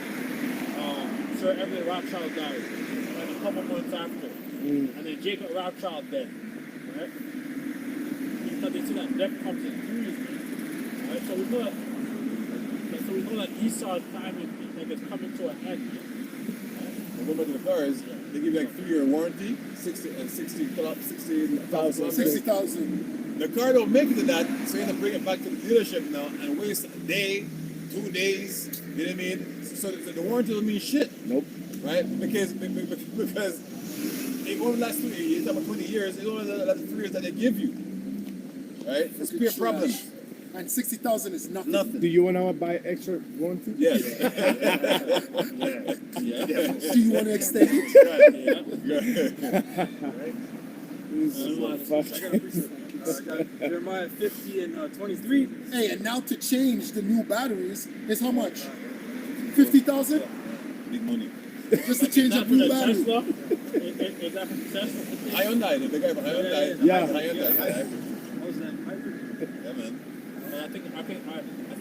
Sir Evelyn Rothschild died, and a couple months after, and then Jacob Rothschild dead, right? Because they see that death comes in threes, man. Right? So we know that Esau's time is coming to a end. And go back to the cars, they give you like 3-year warranty, 60,000. 60,000. The car don't make it to that, so you have to bring it back to the dealership now and waste a day, 2 days, you know what I mean? So the warranty don't mean shit. Nope. Right? Because it only lasts 2 years, about 20 years, it only lasts 3 years that they give you. right? It's Fucking pure trash. problems. And 60,000 is nothing. Do Nothing. you want to buy extra warranty? Yes. Do you want to extend it? I got Jeremiah 50 and 23. Hey, and now to change the new batteries is how much? 50,000? Big money. Just to change a Is that for new the battery. Tesla? Is that for the Tesla? Hyundai, the guy from Hyundai. Yeah. Hyundai. What was that? Hybrid? Yeah, man. I think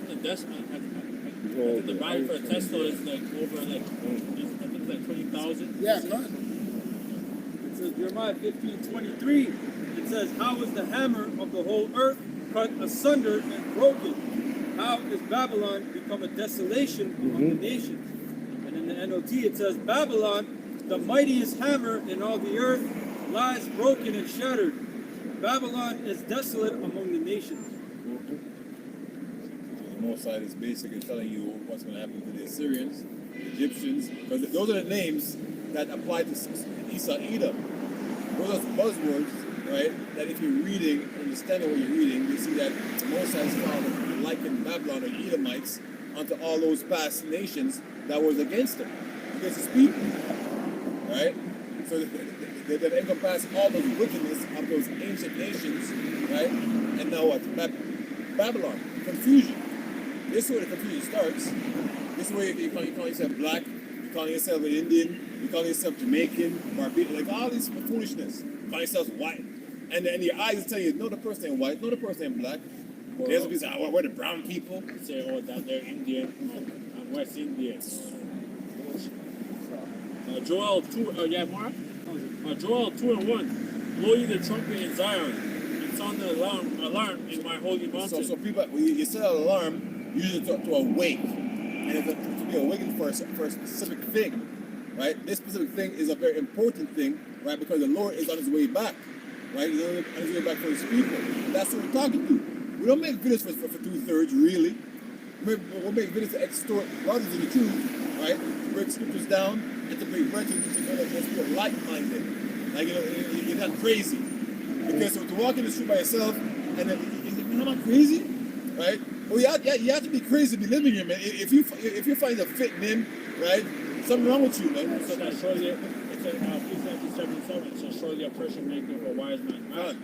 the Tesla. I think the value for a Tesla is like over like I think it's like 20,000. Yeah, good. It says Jeremiah 15:23. It says, "How is the hammer of the whole earth cut asunder and broken? How is Babylon become a desolation among the nations?" And in the NOT it says, "Babylon, the mightiest hammer in all the earth, lies broken and shattered. Babylon is desolate among the nations." The Most High is basically telling you what's going to happen to the Assyrians, the Egyptians, because those are the names that apply to Esau, Edom. Those are buzzwords, right? That if you're reading, understanding what you're reading, you see that the Most High is found likened Babylon or Edomites unto all those past nations that was against him, against his people, right? So they encompass all those wickedness of those ancient nations, right? And now what? Babylon, confusion. This is where the confusion starts. This is where you call yourself black, you call yourself an Indian, you call yourself Jamaican, Barbadian, like all this foolishness. You call yourself white. And then your eyes tell you, no, the person ain't white, no, the person ain't black. There's people say, oh, we're the brown people. Say, oh, that they're Indian and West Indian. Joel 2, Mark? Joel 2:1. Blow ye the trumpet in Zion, and sound the alarm in my holy mountain. So people, when you set an alarm, usually to awake. And it's to be awakened for a specific thing, right? This specific thing is a very important thing, right? Because the Lord is on his way back, right? He's on his way back for his people. And that's what we're talking to. We don't make videos for 2/3, really. We'll make videos to extort brothers in the truth, right? To break scriptures down and to bring brethren to know that you're like-minded. Like, you're not crazy. Because so to walk in the street by yourself and then you think, man, am I crazy? Right? Well, you have to be crazy to be living here, man. If you find a fit in, right? Something wrong with you, man. So that surely, it's in Ecclesiastes 7:7. So surely a person maketh a wise man mad.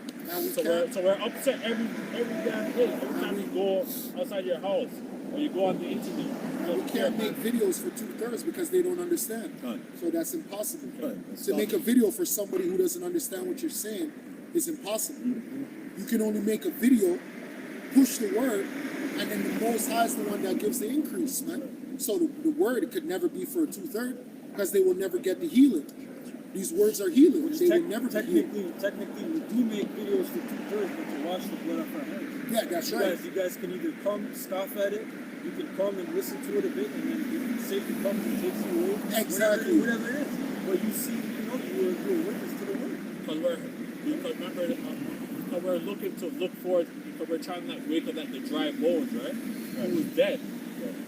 So we're upset every damn day. Every time you go outside your house or you go on the internet. We can't make videos for 2/3 because they don't understand. Right. So that's impossible. Right. That's To make a video for somebody who doesn't understand what you're saying is impossible. You can only make a video, push the word, and then the Most High is the one that gives the increase, man. So the word, it could never be for a 2/3 because they will never get the healing. These words are healing. Which They will never be healed. technically, we do make videos for 2/3, but to wash the blood off our hands. Yeah, that's right. You guys can either come, scoff at it, you can come and listen to it a bit, and then Satan comes and takes you away. Exactly. Whatever it is. But you see, you're a witness to the word. Because we're looking to look forward, because we're trying to like wake up like the dry bones, right? Who's dead.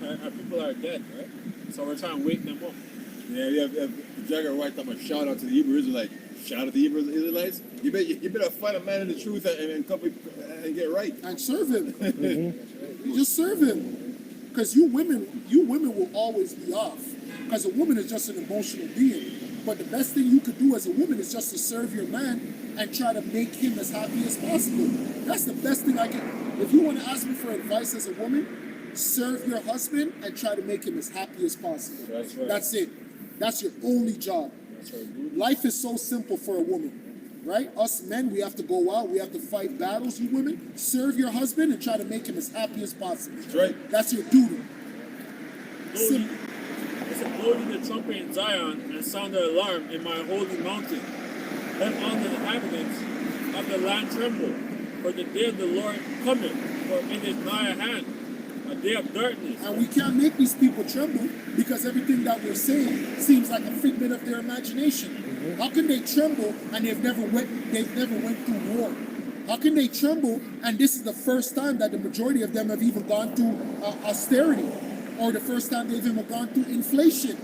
Our people are dead, right? So we're trying to wake them up. Yeah, you have Jagger White talking about shout out to the Hebrew Israelites. Shout out to the Hebrew Israelites. You better find a man in the truth and come and get right. And serve him. You just serve him. Because you women will always be off. Because a woman is just an emotional being. But the best thing you could do as a woman is just to serve your man and try to make him as happy as possible. That's the best thing I can. If you want to ask me for advice as a woman, serve your husband and try to make him as happy as possible. That's right. That's it. That's your only job. That's right. Life is so simple for a woman, right? Us men, we have to go out, we have to fight battles. You women, serve your husband and try to make him as happy as possible. That's right. That's your duty. Blowing the trumpet in Zion and sound the alarm in my holy mountain. Let all the inhabitants of the land tremble, for the day of the Lord cometh, for it is nigh at hand, a day of darkness. And we can't make these people tremble because everything that we're saying seems like a figment of their imagination. How can they tremble and they've never went through war? How can they tremble and this is the first time that the majority of them have even gone through austerity, or the first time they've even gone through inflation?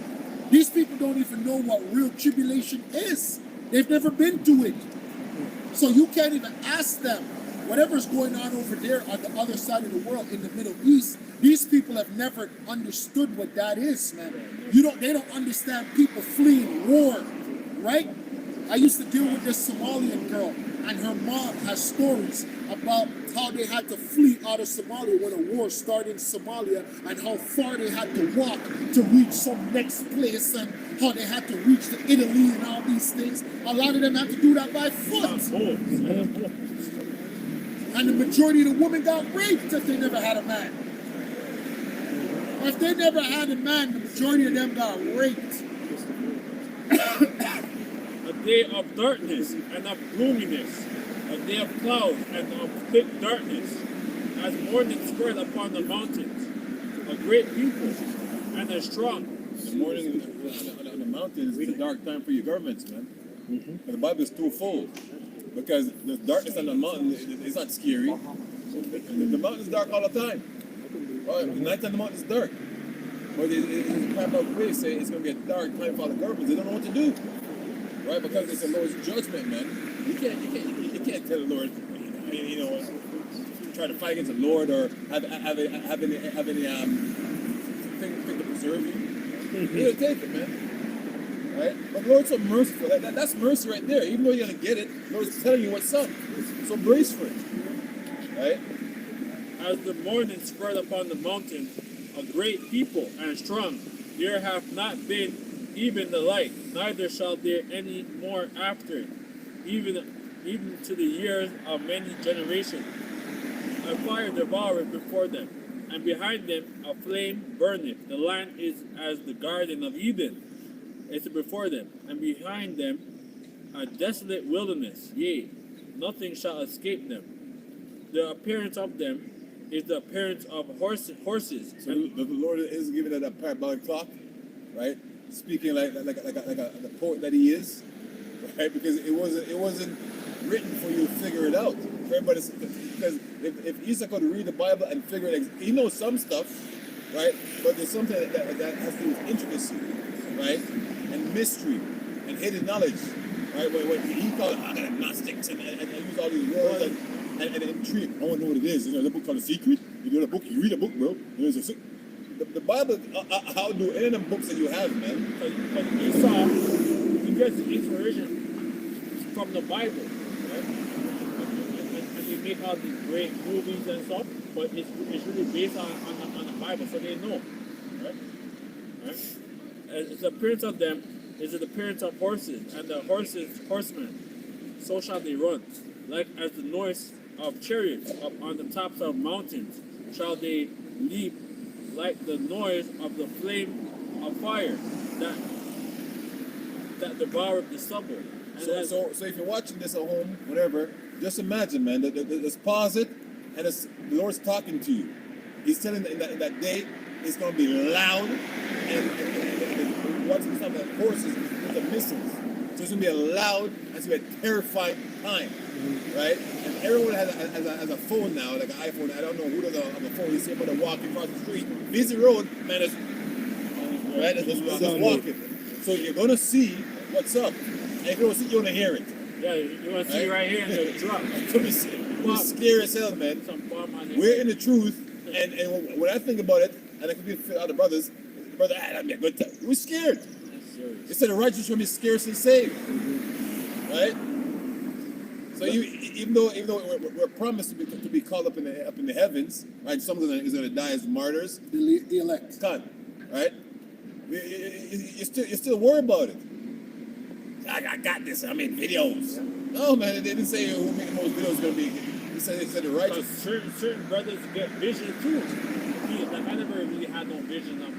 These people don't even know what real tribulation is. They've never been through it. So you can't even ask them whatever's going on over there on the other side of the world in the Middle East, these people have never understood what that is, man. They don't understand people fleeing war, right? I used to deal with this Somalian girl, and her mom has stories about how they had to flee out of Somalia when a war started in Somalia, and how far they had to walk to reach some next place, and how they had to reach to Italy and all these things. A lot of them had to do that by foot. And the majority of the women got raped if they never had a man. Or if they never had a man, the majority of them got raped. A day of darkness and of gloominess, a day of clouds and of thick darkness, as morning spread upon the mountains, a great people and a strong. The morning on the mountains is a dark time for your governments, man. And the Bible is twofold. Because the darkness on the mountain is not scary. The mountain is dark all the time. Right? The night on the mountain is dark. But it's about grace say it's going to be a dark time for all the governments. They don't know what to do. Right? Because it's the Lord's judgment, man. You can't tell the Lord, try to fight against the Lord or have any thing to preserve you. He'll take it, man. Right? But the Lord's so merciful. That's mercy right there. Even though you're going to get it, the Lord's telling you what's up. So brace for it. Right? As the morning spread upon the mountains, a great people and strong, there hath not been even the like, neither shall there any more after it, even to the years of many generations. A fire devoureth before them, and behind them a flame burneth. The land is as the garden of Eden. It's before them, and behind them a desolate wilderness. Yea, nothing shall escape them. The appearance of them is the appearance of horses. So the Lord is giving it a parabolic clock, right? Speaking like a poet that he is, right? Because it wasn't written for you to figure it out. For everybody, because if Isaac could read the Bible and figure it, he knows some stuff, right? But there's something that has to do with intricacy, right? And mystery and hidden knowledge, right? When he called agnostics and use all these words and intrigue. I want to know what it is. There's a book called The Secret. You go to a book, you read a book, bro. There's the Bible outdo any of them books that you have, man. Because Esau, he gets the inspiration from the Bible, right? And they make all these great movies and stuff, but it's really based on the Bible, so they know, right? It's the appearance of them is the appearance of horses, and the horsemen, so shall they run. Like as the noise of chariots up on the tops of mountains, shall they leap, like the noise of the flame of fire that devoureth the stubble. And So if you're watching this at home, whatever, just imagine, man. Just pause it, and the Lord's talking to you. He's telling in that day it's going to be loud, and what's the sound of horses with the missiles. So it's going to be a loud, it's going to be a terrifying time, right? And everyone has a phone now, like an iPhone. I don't know who does have a phone. You see somebody walking across the street, busy road, man, it's right. It's just walking. So you're going to see what's up. And if you don't see, you're going to hear it. yeah, you're gonna see right here in the drop. It's going to be scary as hell, man. We're in the truth, and when I think about it, and I can be other brothers, brother, that'd be a good time. We're scared. It said the righteous will be scarcely saved, right? So even though we're promised to be called up in the heavens, right? Some of them is going to die as martyrs. The elect. Con, right? You're still worried about it. I got this. I made videos. No, man, they didn't say who made the most videos going to be. They said the righteous. Certain brothers get vision too. Like I never really had no vision of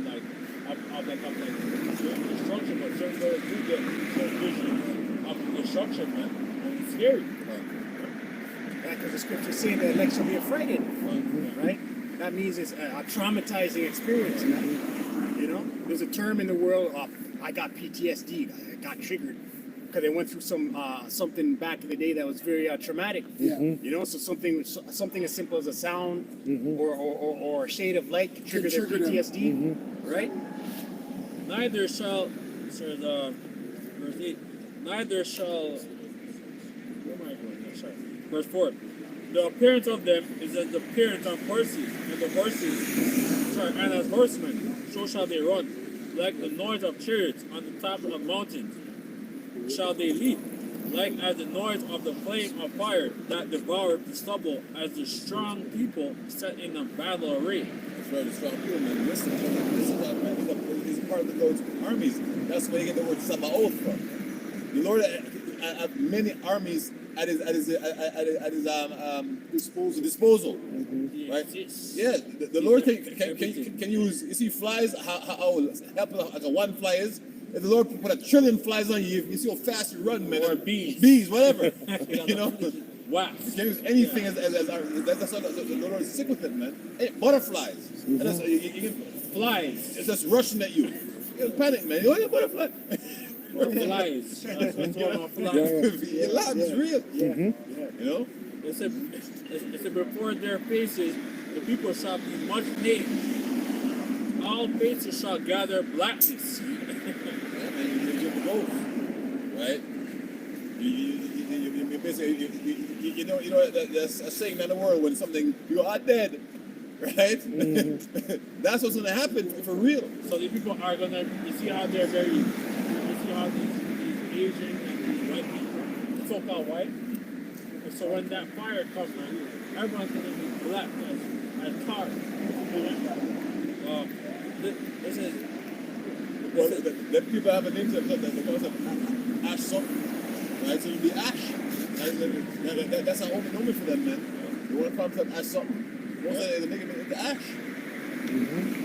destruction, but certain brothers do get certain vision of destruction, man. And it's scary. Because the scripture's saying the elect shall be afraid, right? That means it's a traumatizing experience, man. You know, there's a term in the world of I got PTSD, I got triggered because I went through something back in the day that was very traumatic. Yeah. You know, so something as simple as a sound or a shade of light can trigger their trigger them. PTSD, right? Neither shall, verse 8, neither shall, where am I going? Sorry. Verse 4, the appearance of them is as the appearance of horses, and as horsemen, so shall they run. Like the noise of chariots on the tops of mountains shall they leap, like as the noise of the flame of fire that devoureth the stubble, as the strong people set in a battle array. That's right, the strong people, man. Listen to that, man. He's a part of the Lord's armies. That's where you get the word Sabaoth from. The Lord had many armies at his disposal. Right? Yeah, the Lord can use. You see flies, how helpful like a one fly is. If the Lord put 1 trillion flies on you, you see how fast you run, man. Or bees. Bees, whatever. You know. Wow. You can use anything as that's how the Lord is sick with it, man. Hey, butterflies. And that's, you can, Flies. it's just rushing at you. You panic, man. You want a butterfly? Flies. That's what's going on. Flies. Your life is real. You know? It said, before their faces, the people shall be much named. All faces shall gather blackness. Yeah, man, you're both, right? You basically, you know, there's a saying in the world when something, you are dead, right? That's what's going to happen for real. So these people are gonna. You see how they're very. You see how these Asian and these white people, so-called white. And so when that fire comes, man, everyone's gonna be black as tar. This is. Well, the people have a name to the concept ash something, right? So you'll be ash. That's an open number for them, man. You want to concept ash something. Most of they make it into ash.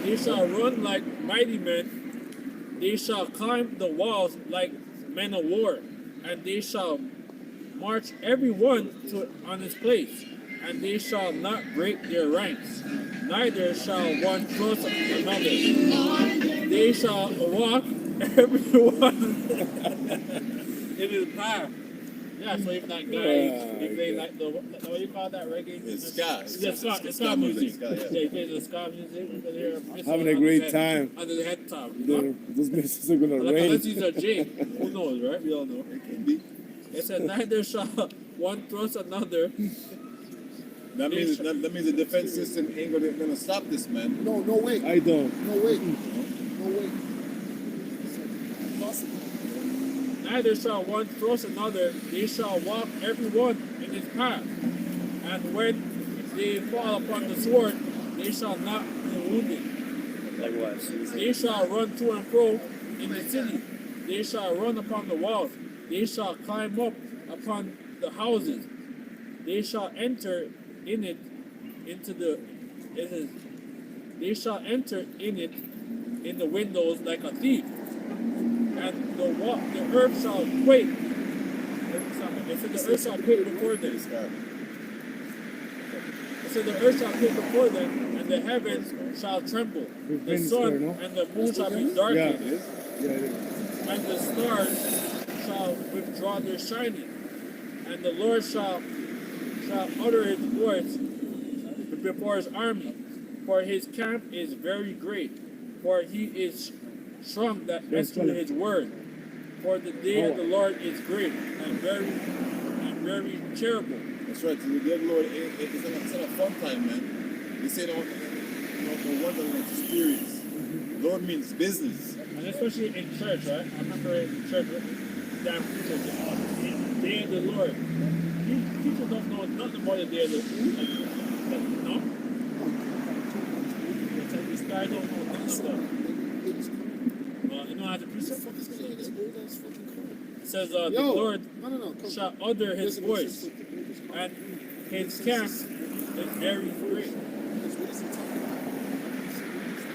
They shall run like mighty men. They shall climb the walls like men of war, and they shall march every one on his place, and they shall not break their ranks. Neither shall one trust another. They shall walk everyone in his path. Yeah, so if that guy, if they like the what do you call that reggae? It's ska. It's ska music. Ska, yeah. He plays the ska music. You can hear him Having a great time. under the head top. You know? Those misses are gonna Like rain. unless he's a J, who knows, right? We all know. It can be. It said neither shall one thrust another. That means the defense system ain't gonna stop this, man. No way. I don't. No way. No way. Impossible. Neither shall one thrust another, they shall walk every one in his path. And when they fall upon the sword, they shall not be wounded. Likewise. They shall run to and fro in the city. They shall run upon the walls. They shall climb up upon the houses. They shall enter in it into the. It is. They shall enter in it in the windows like a thief. And the earth shall quake. It said the earth shall quake before them. It said the earth shall quake before them, and the heavens shall tremble. The sun and the moon shall be darkened, and the stars shall withdraw their shining. And the Lord shall utter his voice before his army, for his camp is very great, for he is strong that execute his word. For the day of the Lord is great and very terrible. That's right. The day of the Lord, it's not a fun time, man. They say no wonder an experience. Lord means business. And especially in church, right? I remember in church, damn people say, oh, the day of the Lord. People don't know nothing about the day of the Lord. No? It's like these guys don't know nothing about it. You know how to preach it? It says, the Lord shall utter his voice, and his camp is very great.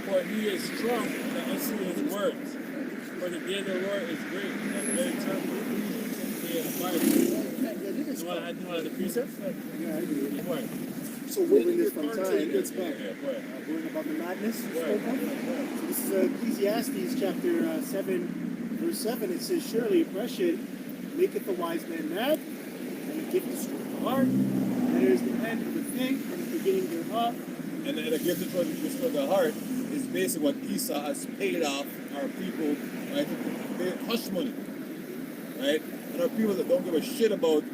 For he is strong that execute his words. For the day of the Lord is great and very terrible. You want to preach it? Yeah, I do. Go ahead. So when this from time, Gets back. Go ahead. learn about the madness. Go ahead. So this is Ecclesiastes chapter 7, verse 7. It says, "Surely oppression maketh the wise man mad, and gift destroy the heart. And there is the end of the thing, and the beginning thereof." And the gift of the heart is basically what Esau has paid off our people, right? They hush money, right? And our people that don't give a shit about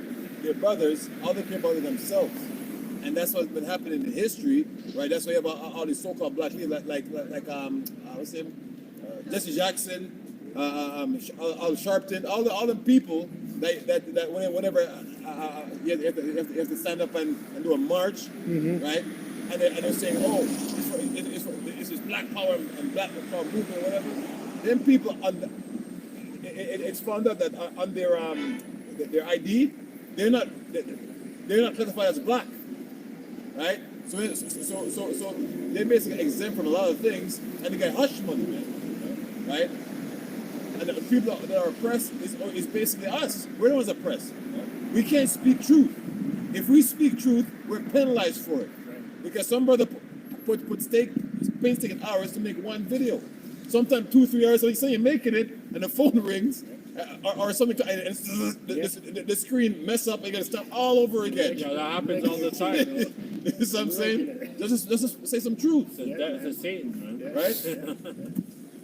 their brothers, all they care about is themselves. and that's what's been happening in history, right? That's why you have all these so-called black leaders like what's his name, Jesse Jackson, Al Sharpton, all the people that whenever you have to stand up and do a march, right? And they're saying, oh, it's this black power and black power movement or whatever. Then people it's found out that on their ID, they're not classified as black, right? So they're basically exempt from a lot of things, and they get hush money, man, right? And the people that are oppressed is basically us. We're the ones oppressed. We can't speak truth. If we speak truth, we're penalized for it, because some brother put painstaking hours to make one video. Sometimes 2-3 hours. So you say you're making it, and the phone rings, or something, and the screen mess up, and you gotta start all over again. Yeah, that happens all the time. You know what I'm saying? Just say some truth, That's a Satan, man. right?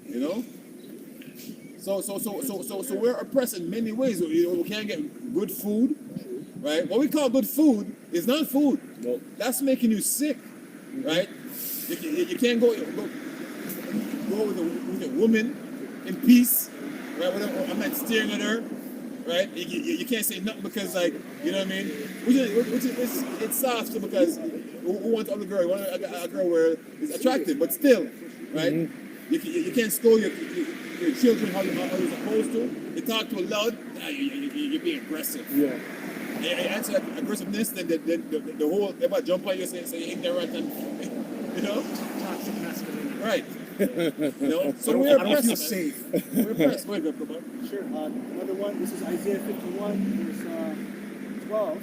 You know. So we're oppressed in many ways. We can't get good food, right? What we call good food is not food. Nope. That's making you sick, right? You can't go with a woman in peace, right? I'm not staring at her, right? You can't say nothing because, like, you know what I mean? It's soft too, because who wants other girl? You want a girl where it's attractive, but still, right? You can't scold your children how you're supposed to. You talk too loud, you're being aggressive. Yeah. And you answer that aggressiveness, then the whole everybody jump on you and say you're ignorant, and you know, Toxic masculinity. right? You know, so we're I don't feel oppressed. safe. We're oppressed. Wait, go, come on. Sure. Another one. This is Isaiah 51, verse 12,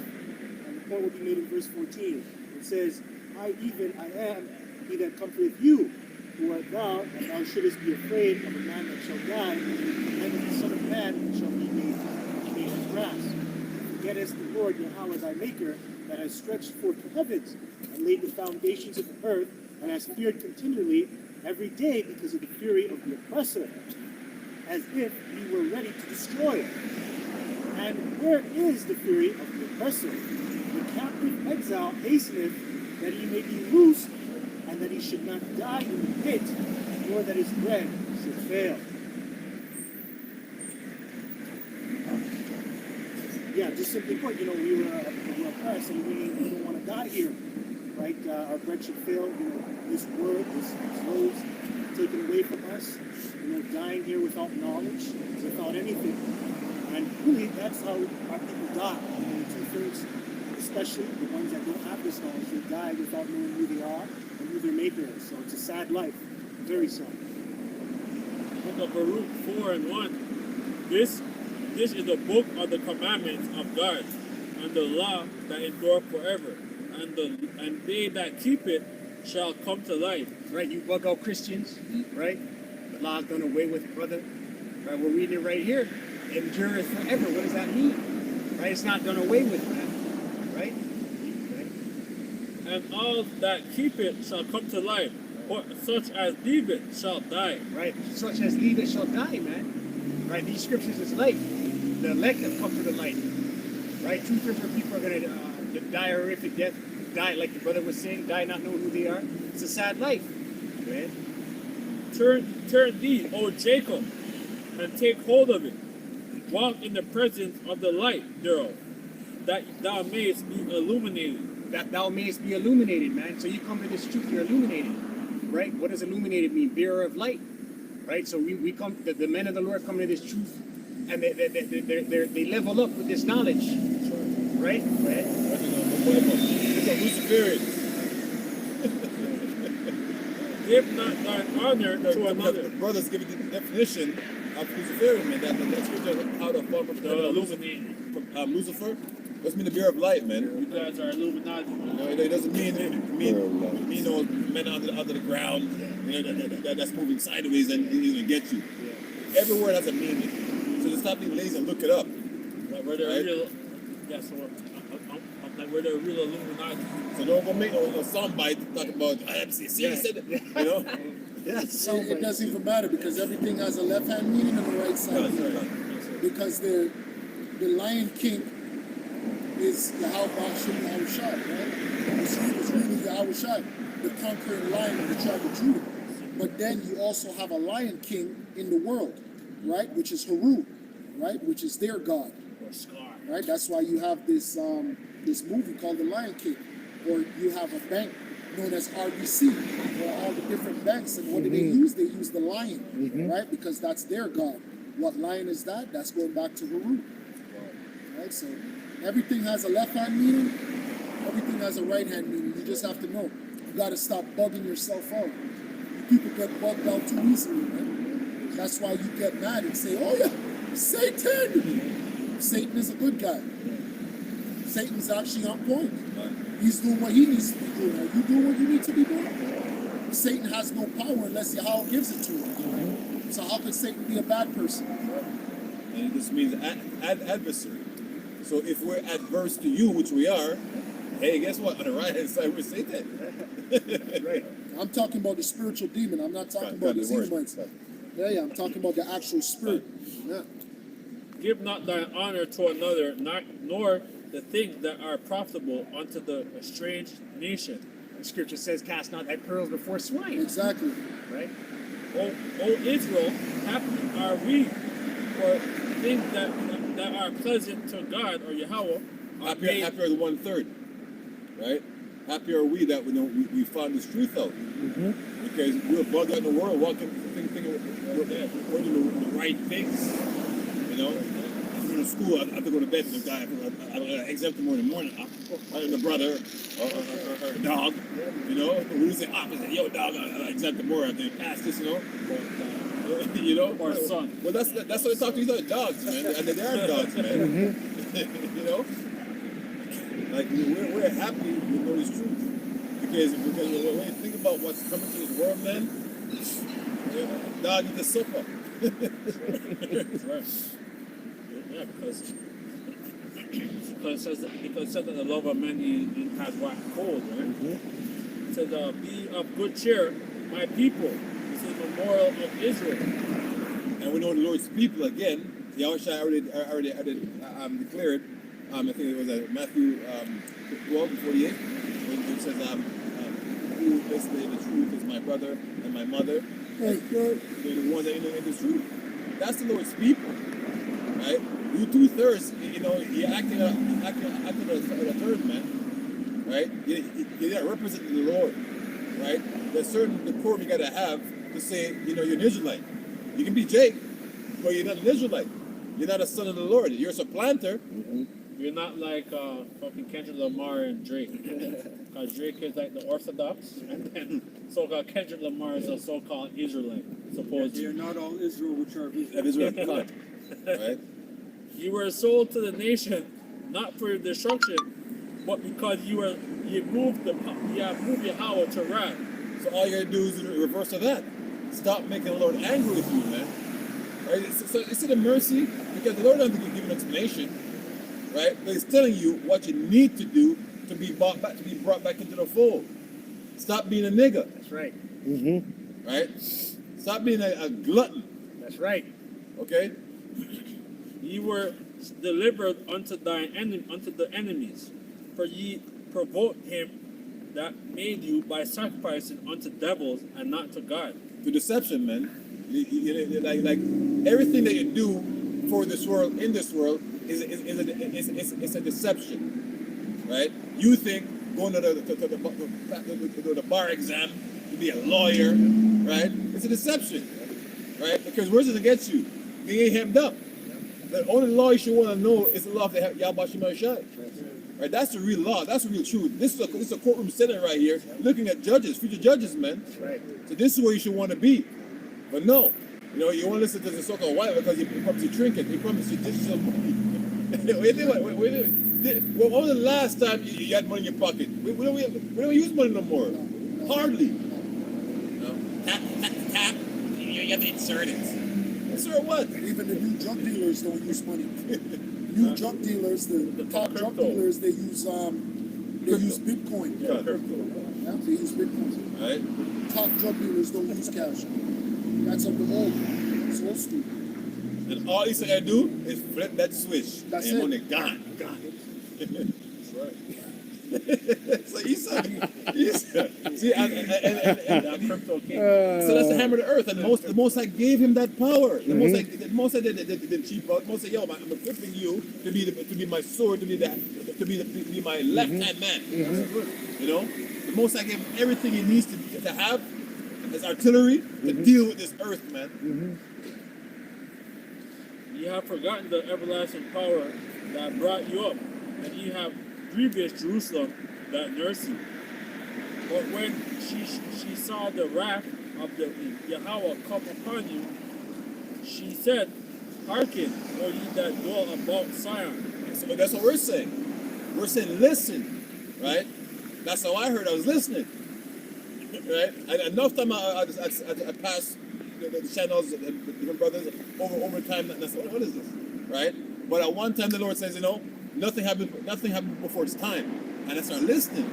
and the point will be made in verse 14. It says, I am he that comforteth you, who art thou, and thou shouldest be afraid of a man that shall die, and of the Son of Man shall be made as grass. Forgettest the Lord Yahweh thy Maker, that has stretched forth the heavens, and laid the foundations of the earth, and has feared continually every day because of the fury of the oppressor, as if he were ready to destroy. And where is the fury of the oppressor? The captive exile hasteneth that he may be loosed, and that he should not die in the pit, nor that his bread should fail. Yeah, just simply put, we were oppressed, and we don't want to die here, right? Our bread should fail. This word, this loaves taken away from us, dying here without knowledge, without anything. And really, that's how our people die. 2/3, especially the ones that don't have this knowledge, they die without knowing who they are and who their maker is. So it's a sad life, very sad. Book of Baruch 4:1. This is the book of the commandments of God, and the law that endure forever, and they that keep it shall come to life. Right, you bug out Christians, right? The law's done away with, brother. Right, we're reading it right here. Endureth forever. What does that mean? Right, it's not done away with, man. Right? And all that keep it shall come to life, but such as leave it shall die. Right, such as leave it shall die, man. Right, these scriptures is life. The elect have come to the light. Right, 2/3 of people are going to die a horrific death. Die, like the brother was saying, die not knowing who they are. It's a sad life, man. Turn thee, O Jacob, and take hold of it. Walk in the presence of the light thereof, that thou mayest be illuminated. That thou mayest be illuminated, man. So you come to this truth, you're illuminated. Right? What does illuminated mean? Bearer of light. Right? So we come, the men of the Lord come to this truth, and they level up with this knowledge. Right? Right? Give not thine honor to another. The brothers give you the definition of Luciferian, man. That scripture out of form from Lucifer. Doesn't mean the bearer of light, man. You guys are Illuminati. No, it doesn't mean men under the ground. That's moving sideways and he's gonna get you. Every word has a meaning. So just stop being lazy and look it up. Where they're real. Yeah, so like where they're real Illuminati. So don't go make no soundbite talk about IMCC said it. It doesn't even matter because everything has a left-hand meaning and a right side meaning. Because the Lion King is Yahweh Hashem Yahushai, right? It's really Yahushai, the conquering lion of the tribe of Judah. But then you also have a lion king in the world, right? Which is Haru, right? Which is their god, Or Scar. right? That's why you have this this movie called The Lion King, or you have a bank known as RBC, or all the different banks. And what do they use? They use the lion, right? Because that's their god. What lion is that? That's going back to Haru, right? So everything has a left hand meaning, everything has a right hand meaning. You just have to know. You got to stop bugging yourself out. People get bugged out too easily, right? That's why you get mad and say, "Oh yeah, Satan." Satan is a good guy. Satan's actually on point. He's doing what he needs to be doing. Are you doing what you need to be doing? Satan has no power unless Yahweh gives it to him. So how could Satan be a bad person? And this means adversary. So if we're adverse to you, which we are, hey, guess what? On the right hand side, we're Satan. Right. I'm talking about the spiritual demon. I'm not talking about these demons. Yeah, I'm talking about the actual spirit. Yeah. Give not thine honor to another, nor the things that are profitable unto the estranged nation. The scripture says, cast not thy pearls before swine. Exactly. Right? O Israel, happy are we for things that are pleasant to God or Yahweh. Happy are the 1/3, right? Happy are we that we found this truth out, because we're bugged out in the world, walking, thinking we're doing the right things. You know, I go to school, I have to go to bed. The guy, I have an exam tomorrow in the morning. The brother or a dog, you know, we say opposite. Yo, dog, I have an exam tomorrow. I have to pass this, you know. You know, Or son. Well, that's what they talk to these other dogs, man. And they are dogs, man. You know. Like we're happy we know this truth, because when you think about what's coming to this world, man, dog, eat the supper. Right. Yeah, because it says that the love of many has waxed cold, right? It says, be of good cheer, my people. This is the memorial of Israel. And we know the Lord's people again. Yahushua already declared. I think it was Matthew 12 and 48, when it says, who basically the truth is my brother and my mother. They're the ones that know the truth. That's the Lord's people, right? You 2/3, you know, you're acting a third man, right? You're not representing the Lord, right? There's certain decorum you gotta have to say, you know, you're an Israelite. You can be Jake, but you're not an Israelite. You're not a son of the Lord. You're a supplanter. You're not like fucking Kendrick Lamar and Drake. Because Drake is like the Orthodox, and then so-called Kendrick Lamar is a so-called Israelite, They are supposedly. not all Israel which are of Israel. That is what I'm calling, right? You were sold to the nation, not for destruction, but because you moved Yahweh to wrath. So all you gotta do is the reverse of that. Stop making the Lord angry with you, man. Right? So it's a mercy, because the Lord doesn't give an explanation, right? But He's telling you what you need to do to be brought back into the fold. Stop being a nigger, That's right. right? Stop being a glutton, That's right. okay? Ye were delivered unto the enemies, for ye provoked him that made you by sacrificing unto devils and not to God. To deception, man. Like everything that you do for this world, in this world, is a deception, right? You think going to the bar exam to be a lawyer, right? It's a deception, right? Because where's it against you? Being hemmed up. The only law you should want to know is the law of the Yahweh Shai. Right? That's the real law. That's the real truth. This is a courtroom sitting right here, looking at judges, future judges, man. Right. So this is where you should want to be. But no, you know, you want to listen to the so-called white because he promised you trinket. He promised you digital money. When was the last time you had money in your pocket? We don't use money no more. Hardly. No. Tap. You have to insert it. Insert what? Even the new drug dealers don't use money. New drug dealers, the top drug dealers, they use Bitcoin. Yeah. Yeah, they use Bitcoin. Right? Top drug dealers don't use cash. That's of the old. It's old school. And all you gotta do is flip that switch. That's and it. money gone. That's right. So Esau. See, That crypto king. so that's the hammer of the earth, and the Most High gave him that power. The Most High didn't cheap out. The Most High, yo, I'm equipping you to be my sword, to be my left hand man. You know, the Most High gave him everything he needs to have as artillery to deal with this earth, man. You have forgotten the everlasting power that brought you up, and you have grievous Jerusalem that nursed you. But when she saw the wrath of the Yahweh come upon you, she said, "Hearken, O ye that dwell about Zion." So that's what we're saying. We're saying, listen, right? That's how I heard. I was listening, right? And enough time I passed the channels, the different brothers over time. And I said, what is this, right? But at one time, the Lord says, you know, nothing happened before its time, and I started listening,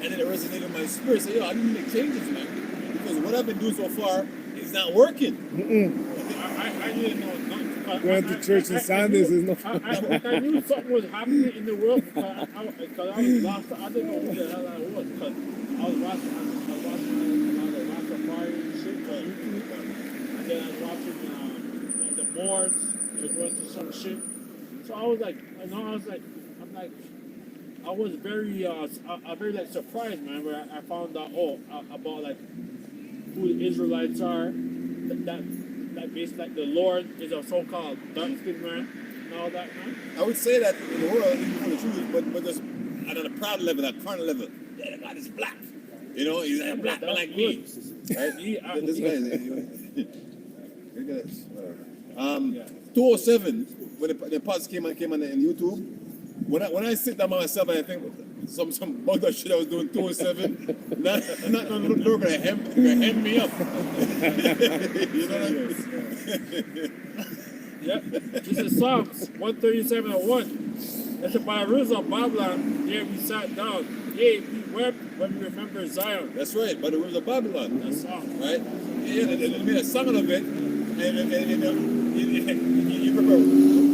and then it resonated in my spirit. So, I need to make changes, man, because what I've been doing so far is not working. I didn't know nothing. Going to church on Sundays is not. I knew something was happening in the world because I was lost. I didn't know who the hell I was because I was watching a lot of Rastafari and shit on YouTube, and then I was watching the Moors. They went to some shit. So I was like, I was very like surprised, man, where I found out about like who the Israelites are, that basically like the Lord is a so-called dark-skinned man and all that, man. I would say that in the world, even for the truth, but there's on a proud level, a carnal level. Yeah, God is black. You know, he's a black man like me. Right? This guy is. Look at this. 207, when the pods came on YouTube. When I sit down by myself and I think some other shit I was doing 207, not no gonna hem me up. You know what I mean? Yep. This is Psalms 137:1. It's by the rivers of Babylon, there we sat down. Yea, we wept when we remember Zion. That's right, by the rivers of Babylon. That song. Right? Yeah, they made a song of it, and you remember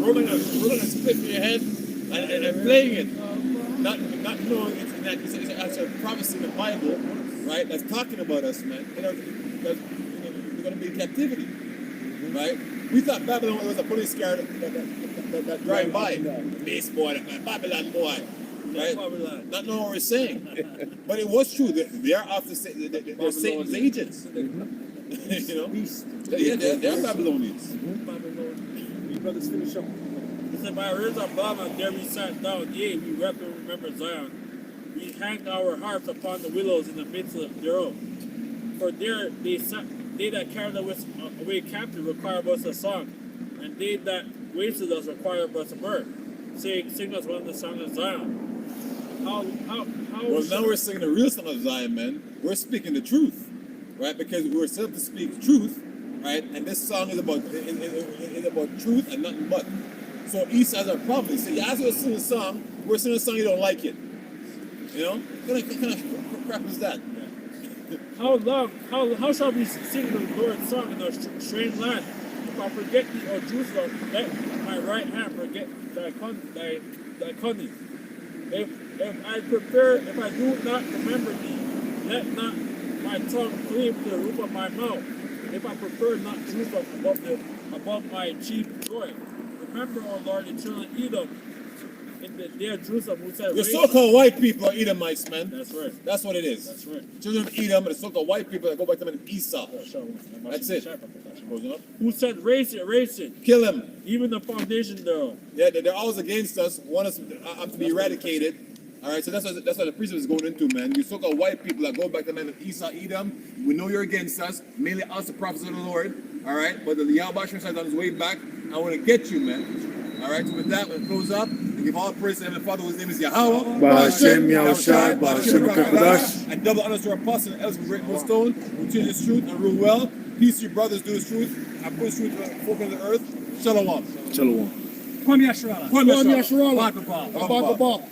rolling a spit in your head and playing it, not knowing it's a prophecy in the Bible, right? That's talking about us, man. We're going to be in captivity, right? We thought Babylon was a police car that drive by. Base boy, Babylon boy, right? Not knowing what we're saying, but it was true. They are off they're Satan's agents. You know, yeah, they're Babylonians. You brothers finish up. It said, by the rivers of Babylon, there we sat down. Yea, we wept and remember Zion. We hanged our harps upon the willows in the midst of thereof. For there they that carried us away captive require of us a song, and they that wasted us require of us a mirth, saying, sing us one of the songs of Zion. Well, now we're singing the real song of Zion, man. We're speaking the truth, right? Because we're set up to speak truth, right? And this song is about truth and nothing but. So Esau has a problem. So you ask us to sing a song, we're singing a song, you don't like it. You know? What kind of crap is that? How shall we sing the Lord's song in a strange land? If I forget thee, O Jerusalem, let my right hand forget thy cunning. If I do not remember thee, let not my tongue cleave to the roof of my mouth. If I prefer not Jerusalem above my chief joy. Remember, O Lord, the children of Edom, in the day of Jerusalem, who said, the so-called white people are Edomites, man. That's right. That's what it is. That's right. Children of Edom and the so-called white people that go back to them in Esau. That's it. Who said, race it, kill him. even the foundation thereof. Yeah, they're always against us, want us to be eradicated. All right, so that's what the precept is going into, man. You so-called white people that go back to the land of Esau, Edom, we know you're against us, mainly us, the prophets of the Lord. All right, but the Yahweh is on his way back. I want to get you, man. All right, so with that, we'll close up. We give all praise to Heavenly Father, whose name is Yahweh. Ba'ashem Yahushai, Ba'ashem Kakadash. And double honors to our apostle and elders from Great Millstone, who teach this truth and rule well. Peace to your brothers, do this truth, and put this truth to the folk of the earth. Shalom. Shalom. Kwame Yasharala. Kwame Yasharala. Bye, Papa. Bye, Baba.